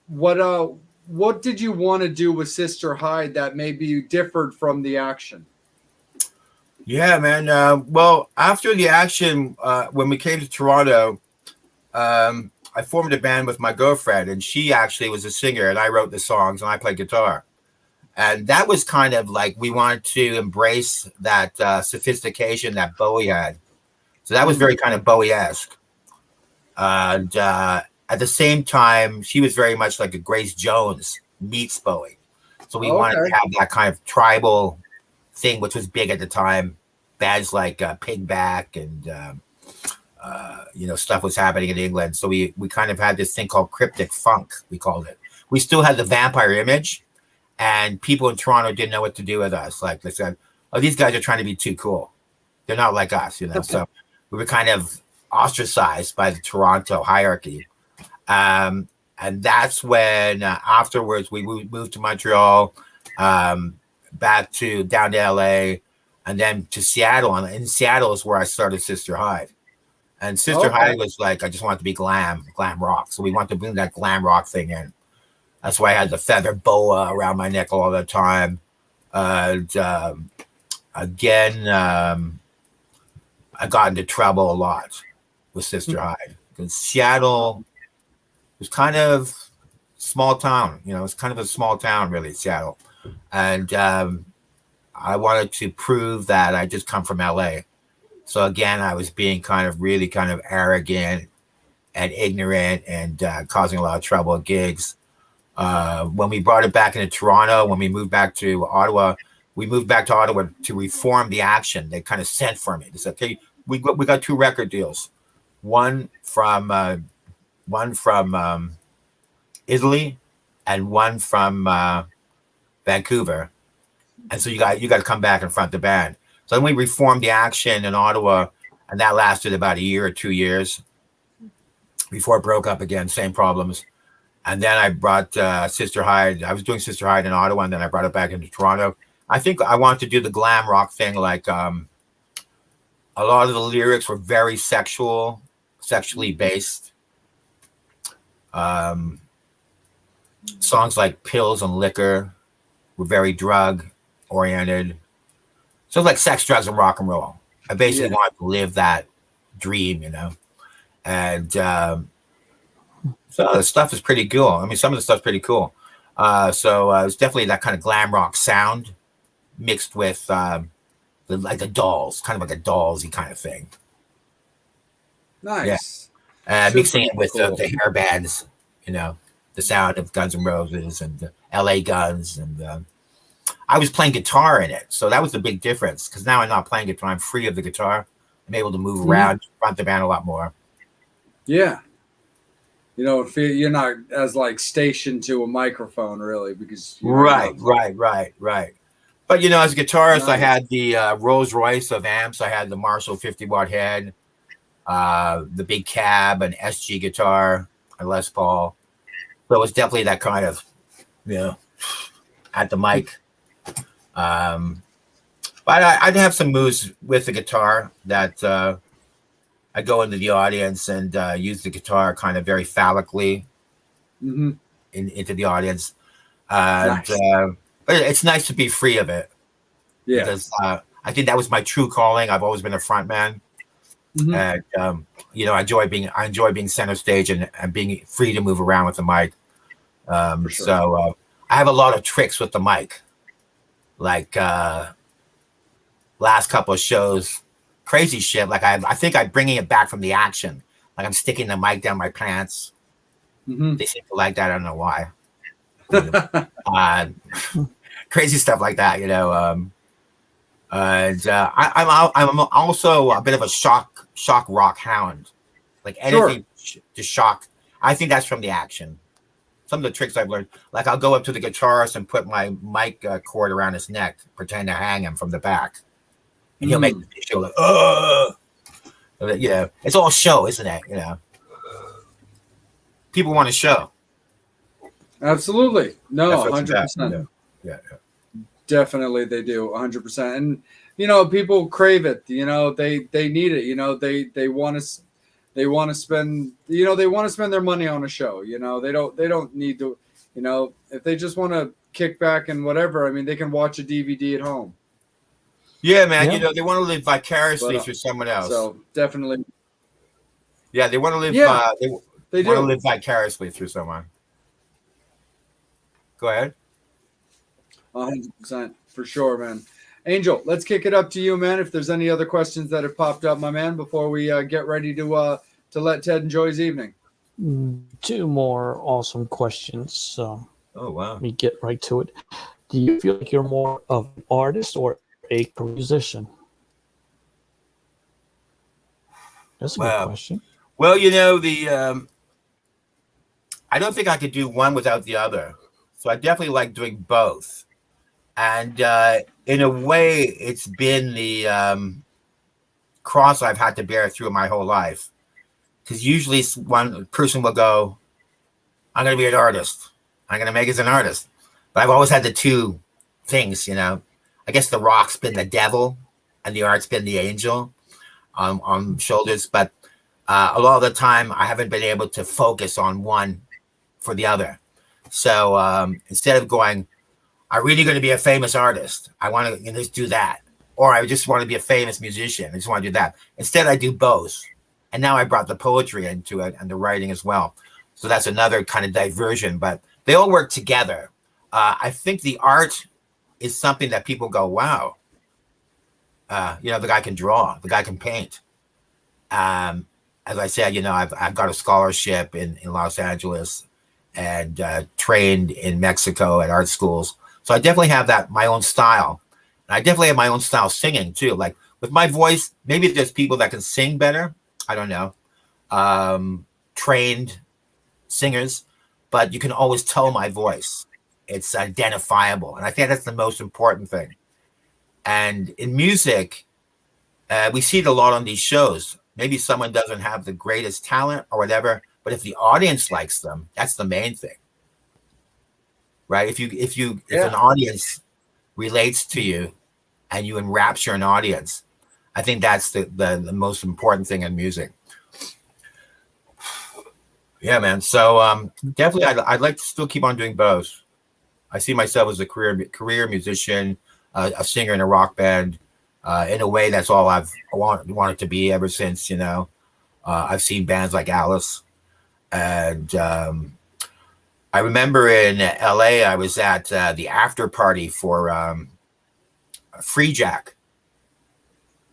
did you want to do with Sister Hyde that maybe differed from the Action? Yeah, man. Well, after the Action, when we came to Toronto, I formed a band with my girlfriend, and she actually was a singer, and I wrote the songs, and I played guitar. And that was kind of like we wanted to embrace that sophistication that Bowie had. So that was very kind of Bowie-esque. And at the same time, she was very much like a Grace Jones meets Bowie. So we wanted to have that kind of tribal thing, which was big at the time. Bands like Pigback and stuff was happening in England. So we kind of had this thing called cryptic funk, we called it. We still had the vampire image, and people in Toronto didn't know what to do with us. Like they said, oh, these guys are trying to be too cool. They're not like us, So we were kind of ostracized by the Toronto hierarchy. And that's when afterwards we moved to Montreal, back down to LA, and then to Seattle. And in Seattle is where I started Sister Hyde. And Sister Hyde was like, I just wanted to be glam rock. So we wanted to bring that glam rock thing in. That's why I had the feather boa around my neck all the time. Again, I got into trouble a lot with Sister Hyde because Seattle was kind of small town. It's kind of a small town, really, Seattle. And I wanted to prove that I just come from LA. So again, I was being really kind of arrogant and ignorant and causing a lot of trouble at gigs. When we brought it back into Toronto, when we moved back to Ottawa, to reform the Action. They kind of sent for me. They said, okay, we got 2 record deals. One from Italy and one from Vancouver. And so you got to come back and front the band. So then we reformed the Action in Ottawa, and that lasted about a year or 2 years before it broke up again. Same problems. And then I brought Sister Hyde. I was doing Sister Hyde in Ottawa, and then I brought it back into Toronto. I think I wanted to do the glam rock thing. Like a lot of the lyrics were very sexually based. Songs like Pills and Liquor were very drug oriented. So like sex, drugs, and rock and roll. I basically wanted to live that dream, and so the stuff is pretty cool. I mean, some of the stuff's pretty cool. So it's definitely that kind of glam rock sound mixed with the Dolls, kind of like a Dollsy kind of thing. Nice. Yeah. Mixing it with the hair bands, the sound of Guns N' Roses and LA Guns. And I was playing guitar in it. So that was the big difference, because now I'm not playing guitar. I'm free of the guitar. I'm able to move around, front the band a lot more. Yeah. You're not as stationed to a microphone, really, because right. But as a guitarist, nice. I had the Rolls Royce of amps. I had the Marshall 50-watt head, the big cab, an SG guitar, a Les Paul. So it was definitely that kind of, at the mic. But I'd have some moves with the guitar that I go into the audience and use the guitar kind of very phallically into the audience. Nice. But it's nice to be free of it. Yeah. Because I think that was my true calling. I've always been a front man. And I enjoy being center stage and being free to move around with the mic. Sure. So I have a lot of tricks with the mic. Like last couple of shows, crazy shit. Like I think I'm bringing it back from the action. Like I'm sticking the mic down my pants. Mhm. They seem to like that. I don't know why. Crazy stuff like that, you know. And I'm also a bit of a shock rock hound. Like anything to shock. I think that's from the action. Some of the tricks I've learned, like I'll go up to the guitarist and put my mic cord around his neck, pretend to hang him from the back, and he'll make the show like, you know, it's all show, isn't it? You know, people want to show. Absolutely. No, That's what it's about. 100%. Yeah. Definitely they do 100%. And you know, people crave it, you know, they need it, you know, they want to spend, you know, they want to spend their money on a show, you know, they don't need to, you know, if they just want to kick back and whatever, I mean, they can watch a DVD at home. Yeah, man. Yeah. You know, they want to live vicariously through someone else. So definitely. Yeah, they want to live. Yeah, they they want to do. live vicariously through someone. Go ahead. 100% for sure, man. Angel, let's kick it up to you, man. If there's any other questions that have popped up, my man, before we get ready to let Ted enjoy his evening. 2 more awesome questions. So Oh wow. let me get right to it. Do you feel like you're more of an artist or a musician? That's a Wow. good question. Well, you know, I don't think I could do one without the other. So I definitely like doing both. And in a way, it's been the cross I've had to bear through my whole life. Because usually one person will go, I'm going to be an artist. I'm going to make it as an artist. But I've always had the two things, you know. I guess the rock's been the devil and the art's been the angel on shoulders. But a lot of the time, I haven't been able to focus on one for the other. So instead of going, I'm really going to be a famous artist, I want to just do that. Or I just want to be a famous musician. I just want to do that. Instead, I do both. And now I brought the poetry into it and the writing as well. So that's another kind of diversion, but they all work together. I think the art is something that people go, wow. You know, the guy can draw, the guy can paint. As I said, you know, I've got a scholarship in Los Angeles and trained in Mexico at art schools. So I definitely have my own style. And I definitely have my own style singing too. Like with my voice, maybe there's people that can sing better. I don't know. Trained singers, but you can always tell my voice. It's identifiable. And I think that's the most important thing. And in music, we see it a lot on these shows. Maybe someone doesn't have the greatest talent or whatever, but if the audience likes them, that's the main thing. Right? If an audience relates to you and you enrapture an audience, I think that's the most important thing in music. Yeah, man. So definitely, I'd like to still keep on doing both. I see myself as a career musician, a singer in a rock band. In a way, that's all I've wanted to be ever since. You know, I've seen bands like Alice, and I remember in LA, I was at the after party for Free Jack,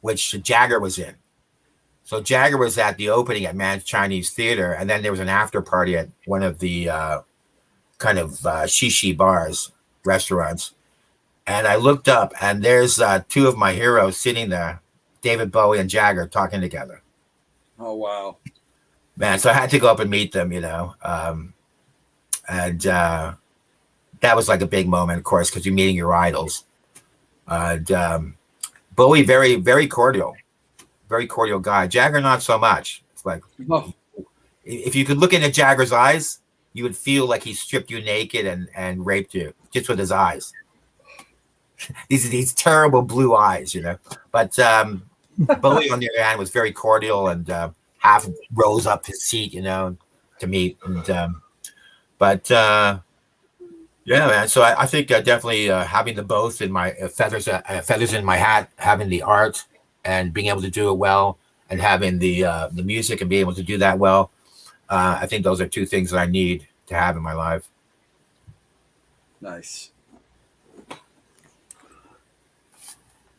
which Jagger was in. So Jagger was at the opening at Man's Chinese Theater, and then there was an after party at one of the kind of shishi bars, restaurants. And I looked up, and there's 2 of my heroes sitting there, David Bowie and Jagger, talking together. Oh, wow. Man, so I had to go up and meet them, you know. And that was like a big moment, of course, because you're meeting your idols. And Bowie, very, very cordial guy. Jagger, not so much. It's like, if you could look into Jagger's eyes, you would feel like he stripped you naked and raped you just with his eyes. These terrible blue eyes, you know. But Bowie, on the other hand, was very cordial and half rose up his seat, you know, to meet. And yeah, man. So I think definitely having the both in my feathers in my hat, having the art and being able to do it well, and having the music and being able to do that well. I think those are 2 things that I need to have in my life. Nice.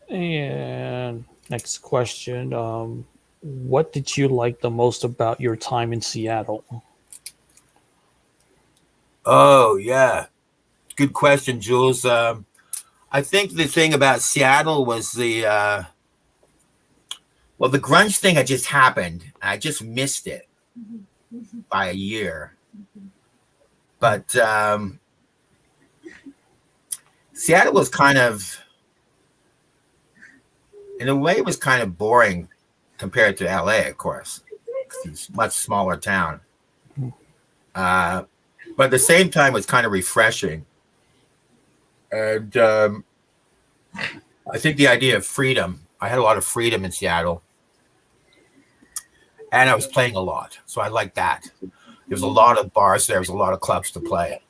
And Next question. What did you like the most about your time in Seattle? Oh yeah, good question, Jules. I think the thing about Seattle was the grunge thing had just happened. I just missed it by a year. But Seattle was kind of, in a way, it was kind of boring compared to LA, of course. It's a much smaller town. But at the same time, it was kind of refreshing. And I think the idea of freedom, I had a lot of freedom in Seattle. And I was playing a lot. So I liked that. There was a lot of bars there. There was a lot of clubs to play.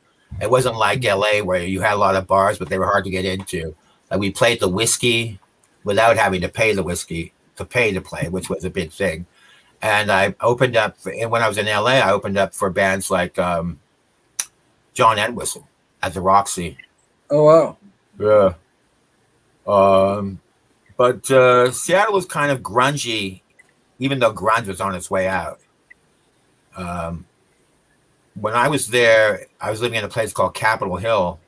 It wasn't like LA where you had a lot of bars, but they were hard to get into. Like we played the Whiskey without having to pay the Whiskey to pay to play, which was a big thing. And I opened up, and when I was in LA, I opened up for bands like John Entwistle at the Roxy. Oh wow. Yeah. But Seattle was kind of grungy, even though grunge was on its way out. When I was there, I was living in a place called Capitol Hill,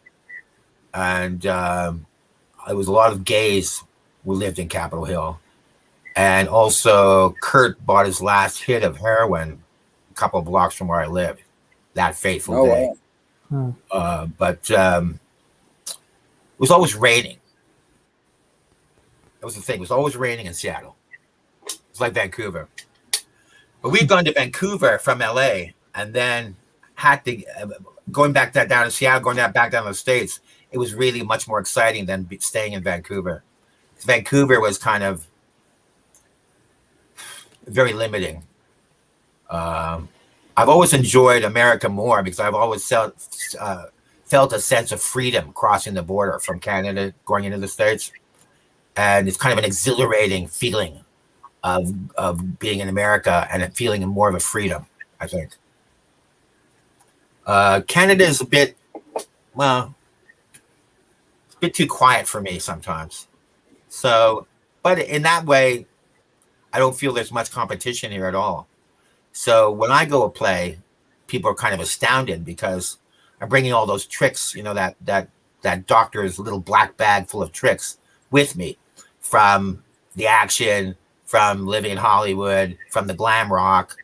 and it was a lot of gays who lived in Capitol Hill. And also, Kurt bought his last hit of heroin a couple of blocks from where I lived that fateful day. Wow. But it was always raining. That was the thing. It was always raining in Seattle. It's like Vancouver. But we'd gone to Vancouver from LA and then had to, going back down to Seattle, going back down to the States, it was really much more exciting than staying in Vancouver. Vancouver was kind of very limiting. I've always enjoyed America more because I've always felt a sense of freedom crossing the border from Canada going into the States. And it's kind of an exhilarating feeling of being in America and a feeling of more of a freedom, I think. Canada is a bit too quiet for me sometimes. So, but in that way, I don't feel there's much competition here at all. So when I go to play, people are kind of astounded because I'm bringing all those tricks, that doctor's little black bag full of tricks with me from the action, from living in Hollywood, from the glam rock,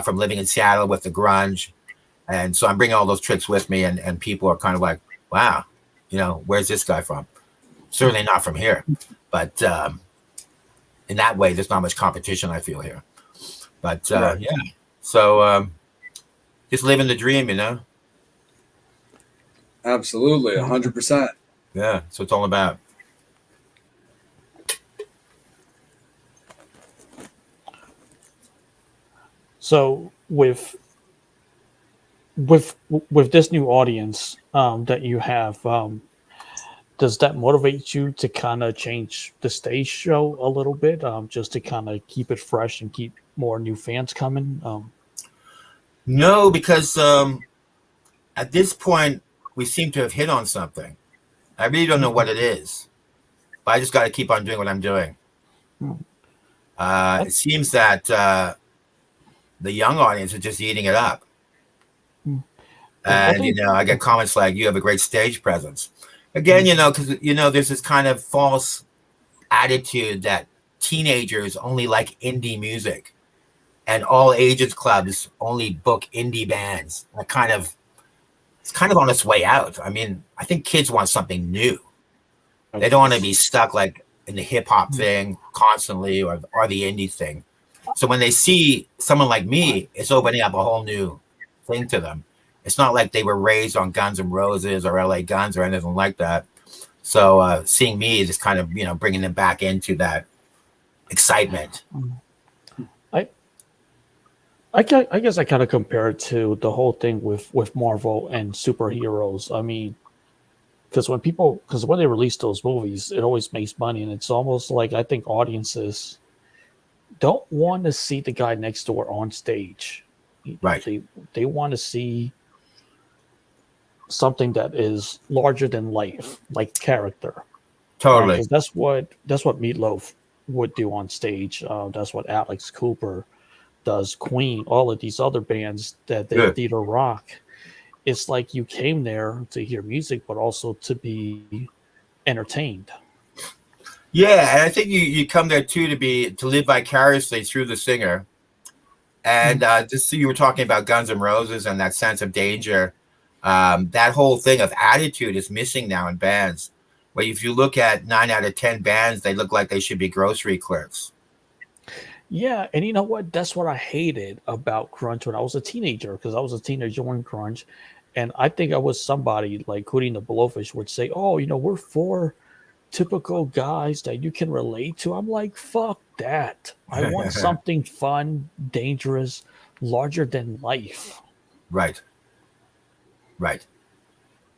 from living in Seattle with the grunge. And so I'm bringing all those tricks with me and people are kind of like, wow, where's this guy from? Certainly not from here. But in that way, there's not much competition, I feel, here. But Right. yeah, so just living the dream, Absolutely, 100%. Yeah, that's what it's all about. So with this new audience that you have, does that motivate you to kind of change the stage show a little bit, just to kind of keep it fresh and keep more new fans coming? No, because at this point, we seem to have hit on something. I really don't know what it is, but I just got to keep on doing what I'm doing. It seems that the young audience is just eating it up. And, I get comments like, you have a great stage presence. Again, because, there's this kind of false attitude that teenagers only like indie music and all ages clubs only book indie bands. It's kind of on its way out. I mean, I think kids want something new. They don't want to be stuck like in the hip hop thing constantly or the indie thing. So when they see someone like me, it's opening up a whole new thing to them. It's not like they were raised on Guns N' Roses or LA Guns or anything like that. So seeing me is kind of, bringing them back into that excitement. I guess I kind of compare it to the whole thing with Marvel and superheroes. I mean, because when they release those movies, it always makes money, and it's almost like I think audiences don't want to see the guy next door on stage. Right. They want to see something that is larger than life, like character. Totally. That's what Meatloaf would do on stage. That's what Alex Cooper does. Queen, all of these other bands that they theater rock. It's like you came there to hear music, but also to be entertained. Yeah, and I think you come there too to live vicariously through the singer. And just so you were talking about Guns N' Roses and that sense of danger, that whole thing of attitude is missing now in bands. Where if you look at 9 out of 10 bands, they look like they should be grocery clerks. Yeah, and you know what? That's what I hated about grunge when I was a teenager, because I was a teenager when grunge, and I think I was somebody like Hootie and the Blowfish would say, "Oh, we're 4 typical guys that you can relate to." I'm like, fuck that. I want something fun, dangerous, larger than life. Right.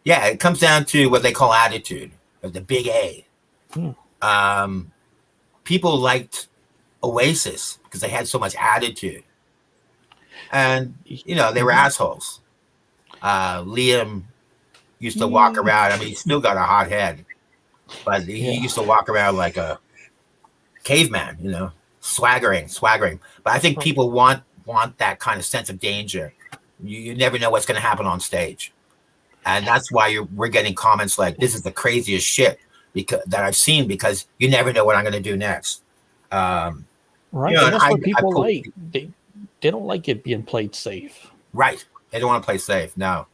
Yeah, it comes down to what they call attitude, or the big A. People liked Oasis because they had so much attitude. And, they were assholes. Liam used to walk around. I mean, he's still got a hot head. But he used to walk around like a caveman, swaggering. But I think people want that kind of sense of danger. You never know what's going to happen on stage. And that's why we're getting comments like, "This is the craziest shit that I've seen, because you never know what I'm going to do next." Right. And that's what people like. They don't like it being played safe. Right. They don't want to play safe. No,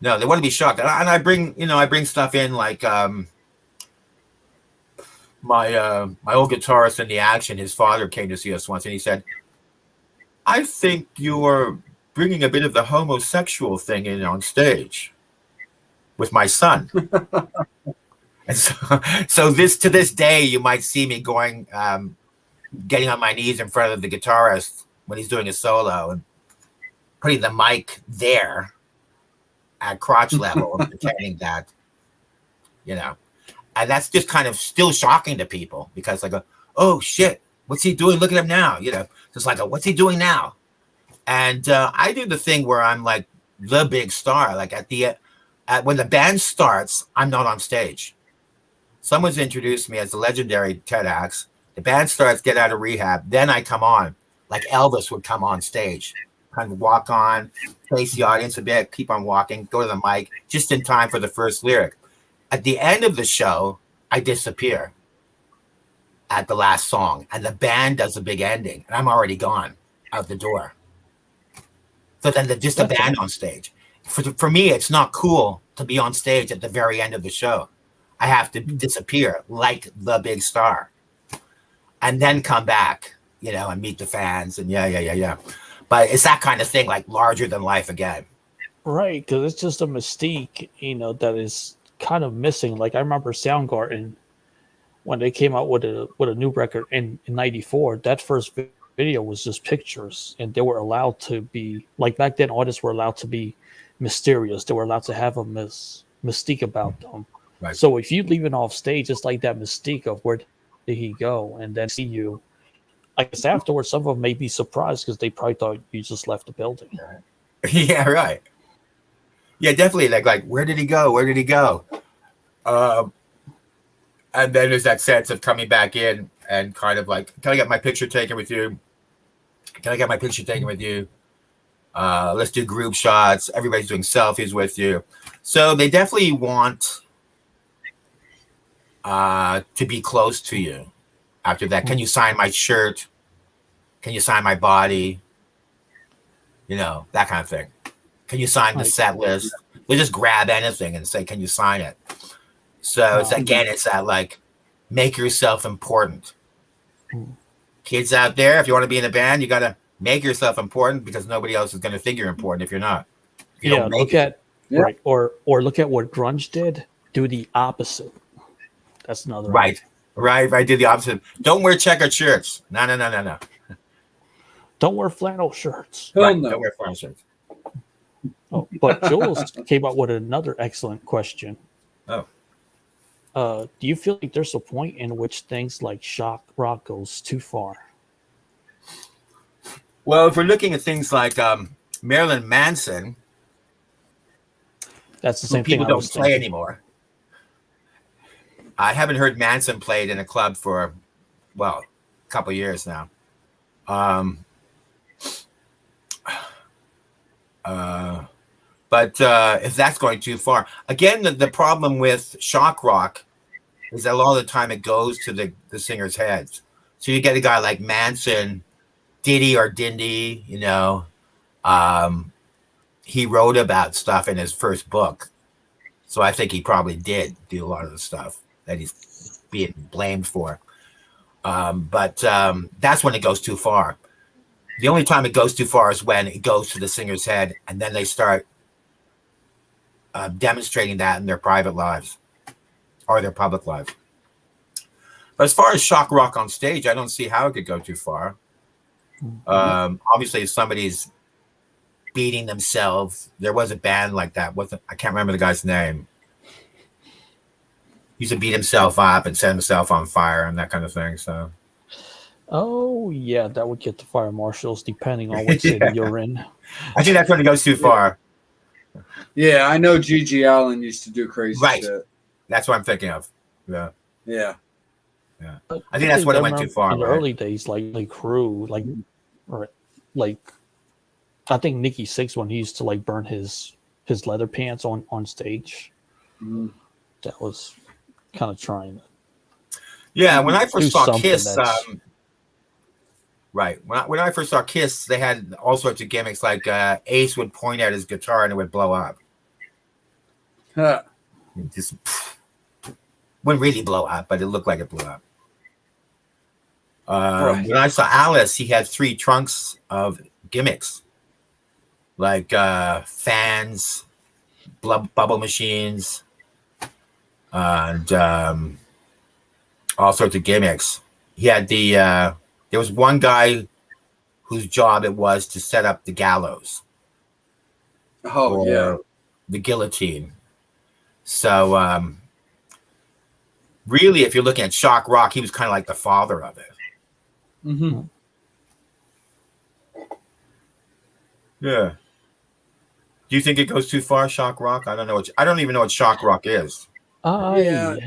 they want to be shocked. And I bring stuff in like my old guitarist in The Action. His father came to see us once, and he said, "I think you're bringing a bit of the homosexual thing in on stage with my son." And so to this day, you might see me going, getting on my knees in front of the guitarist when he's doing a solo and putting the mic there at crotch level and pretending that, and that's just kind of still shocking to people, because I go, "Oh shit, what's he doing? Look at him now." Just like, "What's he doing now?" And I do the thing where I'm like the big star. Like when the band starts, I'm not on stage. Someone's introduced me as the legendary Ted Axe. The band starts, get out of rehab, then I come on, like Elvis would come on stage, kind of walk on, face the audience a bit, keep on walking, go to the mic, just in time for the first lyric. At the end of the show, I disappear at the last song, and the band does a big ending, and I'm already gone out the door. So then just the band on stage. For me, it's not cool to be on stage at the very end of the show. I have to disappear like the big star, and then come back, and meet the fans, and yeah. But it's that kind of thing, like larger than life again. Right, because it's just a mystique, that is kind of missing. Like I remember Soundgarden, when they came out with a new record in '94. That first video was just pictures, and they were allowed to be, like back then, artists were allowed to be mysterious. They were allowed to have a mystique about them. Right. So if you leave it off stage, it's like that mystique of where did he go, and then see you. I guess afterwards, some of them may be surprised because they probably thought you just left the building. Yeah, right. Yeah, definitely. Like, where did he go? Where did he go? And then there's that sense of coming back in and kind of like, "Can I get my picture taken with you? Can I get my picture taken with you? Let's do group shots." Everybody's doing selfies with you. So they definitely want to be close to you after that. "Can you sign my shirt? Can you sign my body?" That kind of thing. "Can you sign the set list?" They just grab anything and say, "Can you sign it?" So it's that like, make yourself important. Kids out there, if you want to be in a band, you got to make yourself important, because nobody else is going to think you're important if you're not. If you don't make it. Right, or look at what grunge did. Do the opposite. That's another right. I did the opposite. Don't wear checkered shirts. No. Don't wear flannel shirts. Right. Don't wear flannel shirts. Oh, but Jules came up with another excellent question. Oh. Do you feel like there's a point in which things like shock rock goes too far? Well, if we're looking at things like Marilyn Manson, that's the same thing people don't play anymore. I haven't heard Manson played in a club for well, a couple years now. But if that's going too far, again, the problem with shock rock is that a lot of the time it goes to the singer's heads. So you get a guy like Manson, Diddy or Dindy, you know, he wrote about stuff in his first book. So I think he probably did do a lot of the stuff that he's being blamed for. But that's when it goes too far. The only time it goes too far is when it goes to the singer's head and then they start demonstrating that in their private lives or their public lives. But as far as shock rock on stage, I don't see how it could go too far. Obviously, if somebody's beating themselves, there was a band like that. I can't remember the guy's name. He used to beat himself up and set himself on fire and that kind of thing. So, Oh yeah, that would get the fire marshals depending on which city you're in. I think that's when it goes too far. Yeah, I know Gigi Allen used to do crazy Right. shit. That's what I'm thinking of. Yeah. Yeah. I think that's when it went too remember far. in the right? early days, like Crew, like I think Nikki Sixx when he used to like burn his leather pants on stage. Mhm. That was kind of trying. Yeah, when I Do first saw something Kiss, that's- right. When I first saw Kiss, they had all sorts of gimmicks. Like Ace would point at his guitar and it would blow up. Huh. It just wouldn't really blow up, but it looked like it blew up. Right. When I saw Alice, he had 3 trunks of gimmicks, like fans, bubble machines, and all sorts of gimmicks. He had there was one guy whose job it was to set up the gallows Oh or yeah. the guillotine. So really, if you're looking at shock rock, he was kind of like the father of it. Mm-hmm. Yeah. Do you think it goes too far, shock rock? I don't know. I don't even know what shock rock is. Yeah.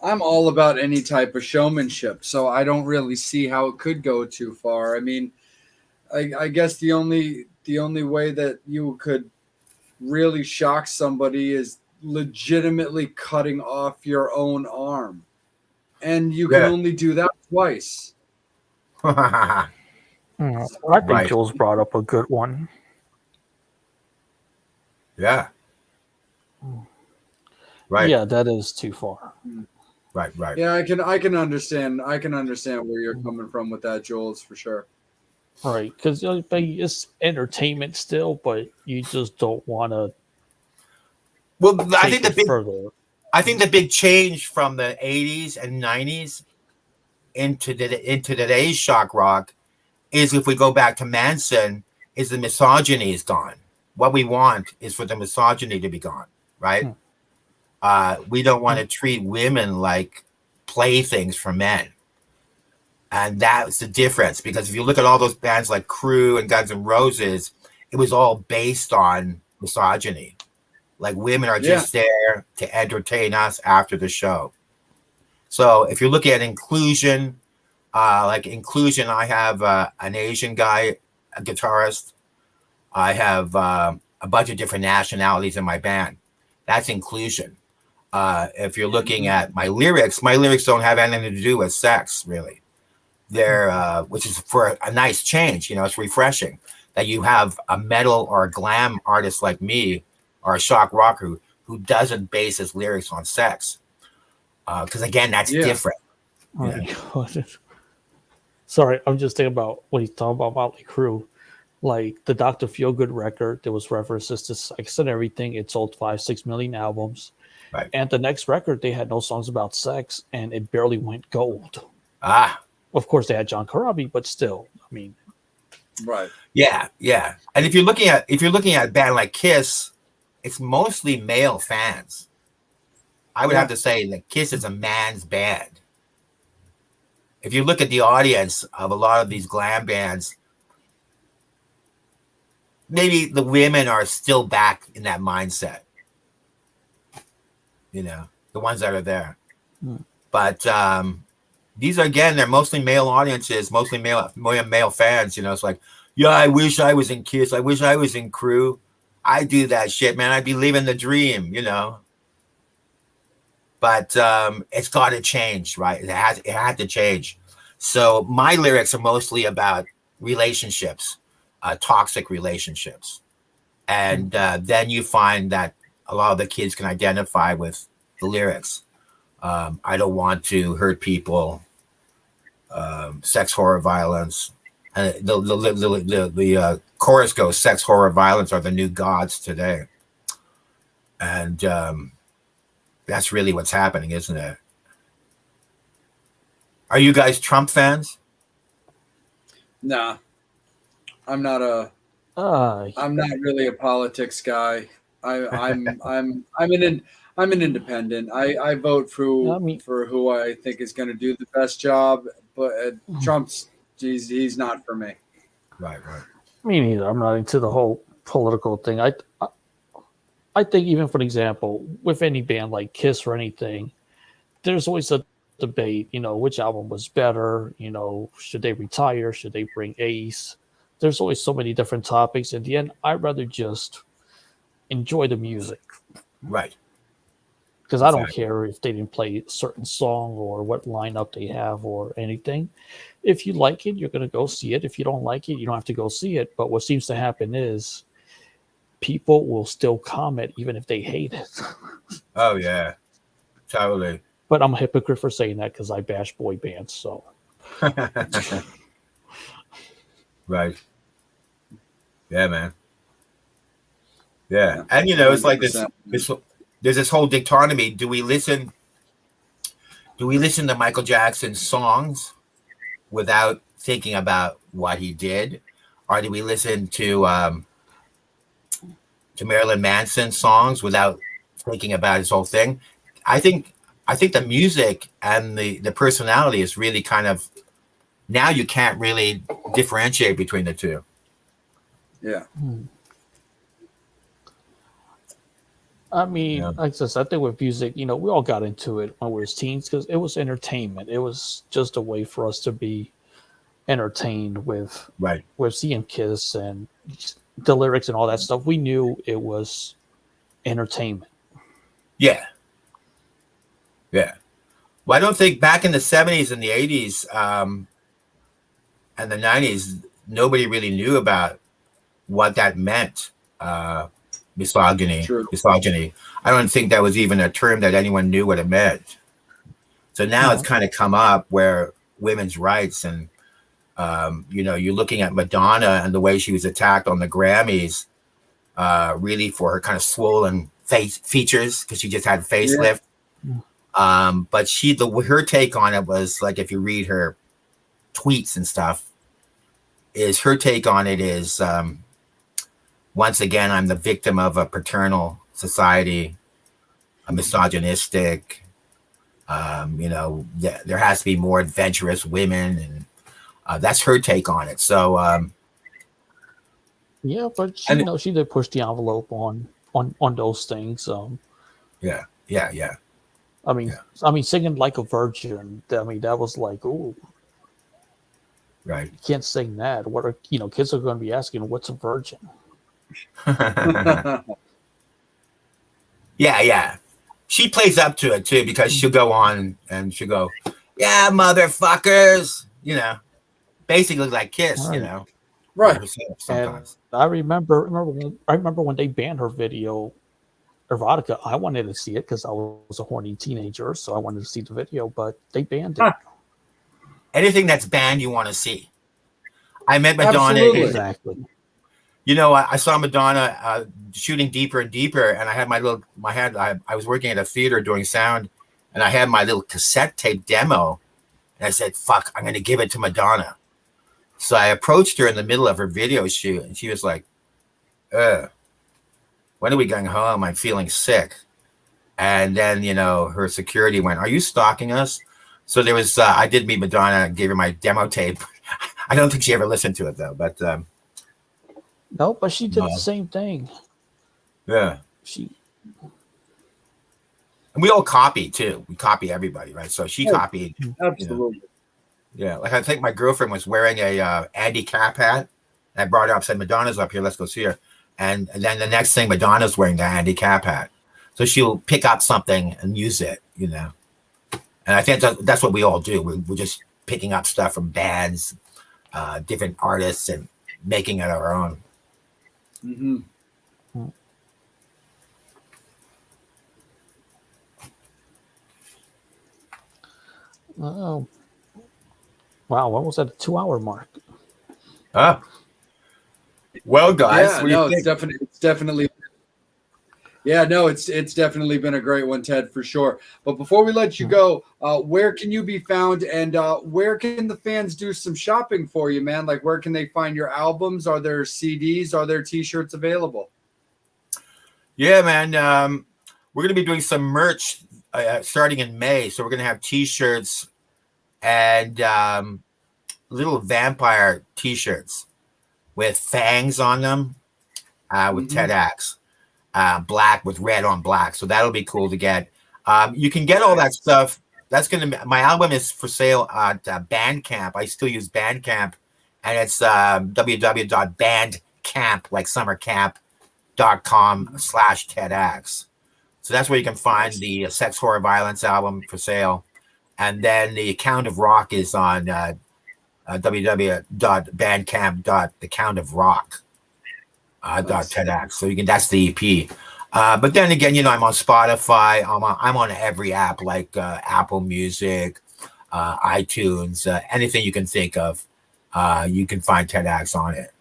I'm all about any type of showmanship, so I don't really see how it could go too far. I mean, I guess the only way that you could really shock somebody is legitimately cutting off your own arm, and you can Yeah. only do that twice. I think Right. Jules brought up a good one. Yeah. Right. Yeah, that is too far. Right. Yeah, I can understand where you're coming from with that, Jules, for sure. Right, because it's entertainment still, but you just don't want to Well, I take think it further. I think the big change from the 80s and 90s into today's shock rock is, if we go back to Manson, is the misogyny is gone. What we want is for the misogyny to be gone, right? We don't want to treat women like playthings for men. And that's the difference, because if you look at all those bands like Crew and Guns N' Roses, it was all based on misogyny. Like, women are just there to entertain us after the show. So if you're looking at inclusion, I have an Asian guy, a guitarist. I have a bunch of different nationalities in my band. That's inclusion. If you're looking at my lyrics don't have anything to do with sex, really. They're which is for a nice change. It's refreshing that you have a metal or a glam artist like me, or a shock rocker who doesn't base his lyrics on sex. Because again, that's different. Oh my God. Sorry, I'm just thinking about when he's talking about Motley Crue. Like the Dr. Feelgood record, there was references to sex and everything. It sold 5-6 million albums. Right. And the next record, they had no songs about sex, and it barely went gold. Of course, they had John Corabi, but still, I mean, Right. Yeah. And if you're looking at a band like Kiss, it's mostly male fans. I would have to say that Kiss is a man's band. If you look at the audience of a lot of these glam bands, maybe the women are still back in that mindset. The ones that are there. But these are, again, they're mostly male audiences, mostly male fans. You know, it's like, yeah, I wish I was in Kiss. I wish I was in Crew. I do that shit, man. I'd be living the dream, you know. But it's got to change, right? It had to change. So my lyrics are mostly about relationships, toxic relationships, and then you find that a lot of the kids can identify with the lyrics. I don't want to hurt people. Sex, horror, violence. The chorus goes, sex, horror, violence are the new gods today. And that's really what's happening, isn't it? Are you guys Trump fans? Nah, I'm not really a politics guy. I'm an independent. I vote for who I think is going to do the best job. But Trump's, he's not for me. Right. Me neither. I'm not into the whole political thing. I think, even for example, with any band like Kiss or anything, there's always a debate, you know, which album was better, you know, should they retire, should they bring Ace? There's always so many different topics. In the end, I'd rather just enjoy the music. Right. Because I don't care if they didn't play a certain song or what lineup they have or anything. If you like it, you're going to go see it. If you don't like it, you don't have to go see it. But what seems to happen is people will still comment even if they hate it. Oh, yeah. Totally. But I'm a hypocrite for saying that because I bash boy bands. So. Right. Yeah, man. Yeah. And, you know, it's like this there's this whole dichotomy. Do we listen to Michael Jackson's songs without thinking about what he did? Or do we listen to Marilyn Manson's songs without thinking about his whole thing? I think the music and the personality is really kind of, now you can't really differentiate between the two. Yeah. I mean, like I said, I think with music, you know, we all got into it when we were teens because it was entertainment. It was just a way for us to be entertained with seeing Kiss and the lyrics and all that stuff. We knew it was entertainment. Yeah. Yeah. Well, I don't think back in the 70s and the 80s and the 90s, nobody really knew about what that meant. Misogyny. I don't think that was even a term that anyone knew what it meant. So now it's kind of come up where women's rights and, you know, you're looking at Madonna and the way she was attacked on the Grammys, really for her kind of swollen face features because she just had a facelift. Yeah. But her take on it was like, if you read her tweets and stuff, her take on it is, once again, I'm the victim of a paternal society, a misogynistic, you know, there has to be more adventurous women. And that's her take on it. So, yeah, but you know, she did push the envelope on those things. Yeah. I mean, singing Like a Virgin. I mean, that was like, ooh, right. You can't sing that. What are, you know, kids are going to be asking, what's a virgin? Yeah. She plays up to it too because she'll go on and she'll go, yeah, motherfuckers, you know, basically like Kiss, right. You know, right? Sometimes. And I remember when they banned her video, Erotica. I wanted to see it because I was a horny teenager, so I wanted to see the video, but they banned it. Anything that's banned, you want to see. I met Madonna. Exactly. You know, I saw Madonna shooting deeper and deeper, and I had I was working at a theater doing sound, and I had my little cassette tape demo, and I said, fuck, I'm going to give it to Madonna. So I approached her in the middle of her video shoot, and she was like, when are we going home? I'm feeling sick. And then, you know, her security went, are you stalking us? So there was, I did meet Madonna and gave her my demo tape. I don't think she ever listened to it, though, but... No, but she did the same thing. Yeah. And we all copy too. We copy everybody, right? So she Oh, copied. Absolutely. Yeah, like I think my girlfriend was wearing a Andy Cap hat. And I brought her up, said Madonna's up here, let's go see her. And then the next thing, Madonna's wearing the Andy Cap hat. So she'll pick up something and use it, you know. And I think that's what we all do. We're just picking up stuff from bands, different artists, and making it our own. Mm-hmm. Oh, wow. What was that? A 2-hour mark. Ah, well, guys, Yeah, what do you no, think? it's definitely. Yeah, no, it's definitely been a great one, Ted, for sure. But before we let you go, where can you be found, and where can the fans do some shopping for you, man? Like, where can they find your albums? Are there CDs? Are there T-shirts available? Yeah, man. We're going to be doing some merch starting in May. So we're going to have T-shirts and little vampire T-shirts with fangs on them, with Ted Axe, black with red on black. So that'll be cool to get. You can get all that stuff. That's going to be, my album is for sale at Bandcamp. I still use Bandcamp, and it's www.bandcamp, like summer camp, .com/TEDx. So that's where you can find the Sex Horror Violence album for sale. And then the Count of Rock is on www.bandcamp.thecountofrock.TEDx. So you can, that's the EP. But then again, you know, I'm on Spotify. I'm on every app like Apple Music, iTunes, anything you can think of. You can find TEDx on it.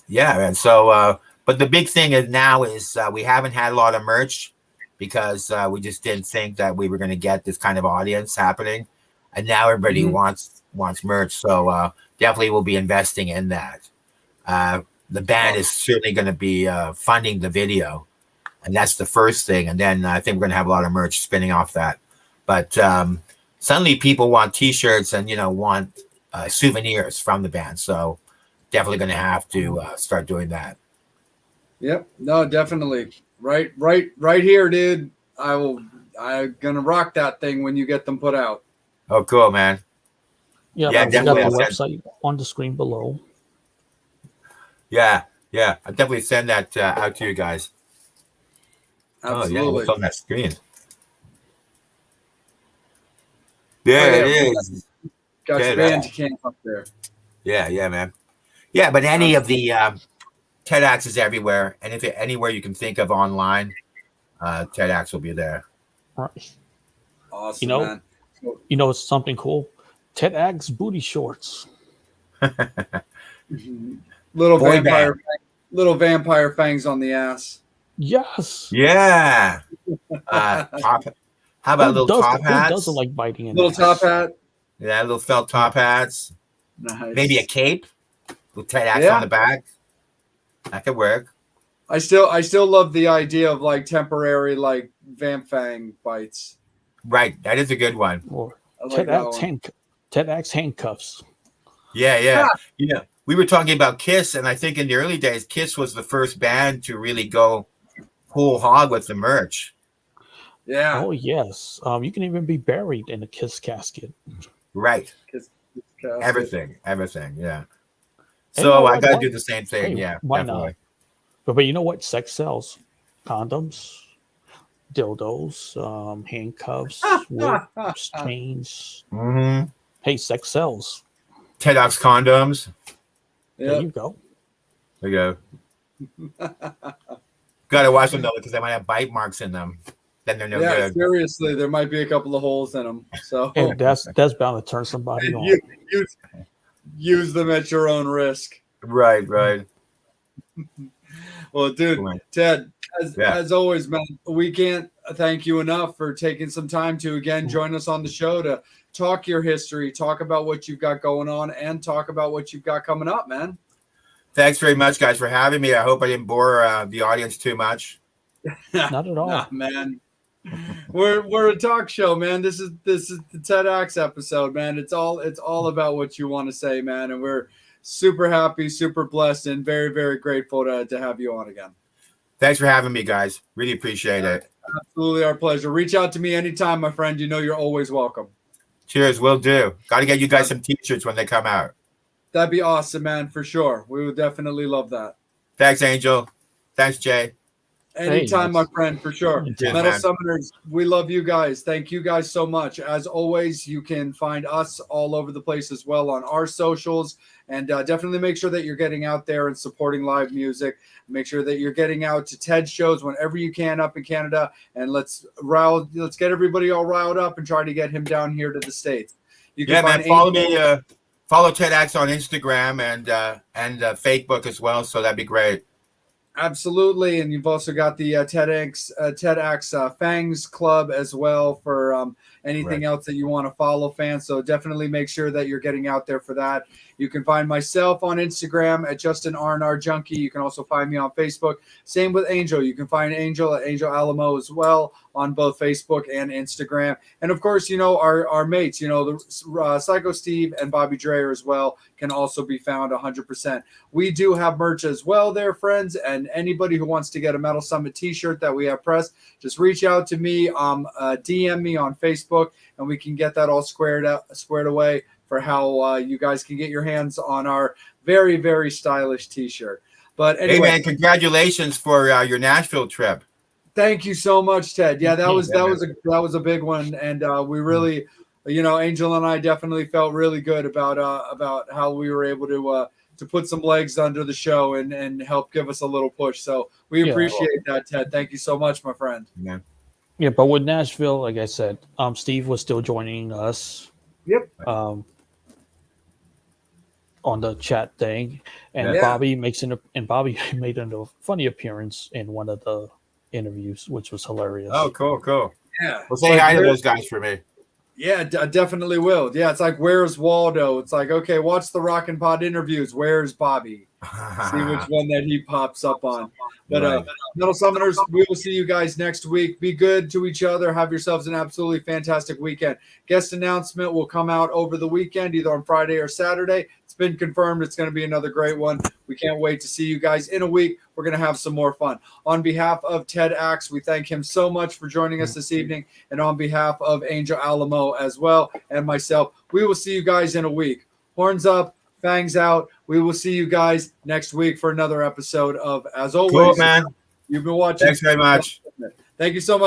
Yeah, and so, but the big thing is now is we haven't had a lot of merch because we just didn't think that we were going to get this kind of audience happening, and now everybody wants merch. So definitely we'll be investing in that. The band is certainly going to be funding the video, and that's the first thing. And then I think we're going to have a lot of merch spinning off that. But suddenly people want T-shirts and want souvenirs from the band. So definitely going to have to start doing that. Yep. No, definitely. Right here, dude. I'm gonna rock that thing when you get them put out. Oh, cool, man. Yeah, Yeah, we got definitely. the website on the screen below. Yeah. I'll definitely send that out to you guys. Absolutely. Oh, yeah, what's on that screen? There it is. Got your Bandcamp up there. Yeah, man. Yeah, but any of the TEDx is everywhere, and if anywhere you can think of online, TEDx will be there. Right. Awesome, man. It's something cool. TEDx booty shorts. Little vampire fangs on the ass. Yes. Yeah. Top. How about little top hats? Who doesn't like biting in little top hat? Yeah, little felt top hats. Nice. Maybe a cape with TEDx on the back. That could work. I still love the idea of like temporary like vamp fang bites. Right, that is a good one. Or like TEDx handcuffs. Yeah. We were talking about Kiss, and I think in the early days, Kiss was the first band to really go whole hog with the merch. Yeah. Oh yes. You can even be buried in a Kiss casket. Right. Kiss casket. Everything. Yeah. So I got to do the same thing. Hey, yeah. Why definitely. not? But you know what? Sex sells. Condoms, dildos, handcuffs, whips, chains. Mm-hmm. Hey, sex sells. TEDx condoms. There you go. There you go. Got to watch them though, because they might have bite marks in them. Then they're no good. Seriously, there might be a couple of holes in them. So and that's bound to turn somebody on. Use them at your own risk. Right. Well, dude, Ted, as always, man, we can't thank you enough for taking some time to again join us on the show to talk your history, talk about what you've got going on, and talk about what you've got coming up, man. Thanks very much, guys, for having me. I hope I didn't bore the audience too much. Not at all, nah, man. We're a talk show, man. This is the TEDx episode, man. It's all about what you want to say, man. And we're super happy, super blessed, and very, very grateful to have you on again. Thanks for having me, guys. Really appreciate it. Absolutely our pleasure. Reach out to me anytime, my friend. You know you're always welcome. Cheers. Will do. Got to get you guys some t-shirts when they come out. That'd be awesome, man, for sure. We would definitely love that. Thanks, Angel. Thanks, Jay. Anytime, my friend, for sure. Cheers, Metal man. Summoners, we love you guys. Thank you guys so much. As always, you can find us all over the place as well on our socials. And definitely make sure that you're getting out there and supporting live music. Make sure that you're getting out to TED shows whenever you can up in Canada. And let's get everybody all riled up and try to get him down here to the States. You can Man. find Follow Angel- me. Follow TEDx on Instagram and Facebook as well. So that'd be great. Absolutely, and you've also got the TEDx Fangs Club as well for anything else that you want to follow, fans. So definitely make sure that you're getting out there for that. You can find myself on Instagram at Justin R&R Junkie. You can also find me on Facebook. Same with Angel. You can find Angel at Angel Alamo as well on both Facebook and Instagram. And of course, our mates, the Psycho Steve and Bobby Dreyer as well can also be found 100%. We do have merch as well there, friends. And anybody who wants to get a Metal Summit t-shirt that we have pressed, just reach out to me, DM me on Facebook, and we can get that all squared away for how you guys can get your hands on our very, very stylish t-shirt. But anyway, Hey, man, congratulations for your Nashville trip. Thank you so much, Ted. Yeah, that was a big one, and we really, Angel and I definitely felt really good about how we were able to put some legs under the show and help give us a little push. So we appreciate that, Ted. Thank you so much, my friend. Yeah, but with Nashville, like I said, Steve was still joining us. Yep. On the chat thing, and Bobby Bobby made a funny appearance in one of the interviews, which was hilarious. Oh, cool. Yeah. Well, say hi to those guys for me. Yeah, I definitely will. Yeah, it's like, where's Waldo? It's like, okay, watch the Rockin' Pod interviews. Where's Bobby? See which one that he pops up on. But Metal Summoners, we will see you guys next week. Be good to each other. Have yourselves an absolutely fantastic weekend. Guest announcement will come out over the weekend, either on Friday or Saturday. It's been confirmed. It's going to be another great one. We can't wait to see you guys in a week. We're going to have some more fun. On behalf of TEDx, we thank him so much for joining us this evening. And on behalf of Angel Alamo as well and myself, we will see you guys in a week. Horns up, fangs out. We will see you guys next week for another episode of, as always, Cool, man. You've been watching. Thanks very much. Thank you so much.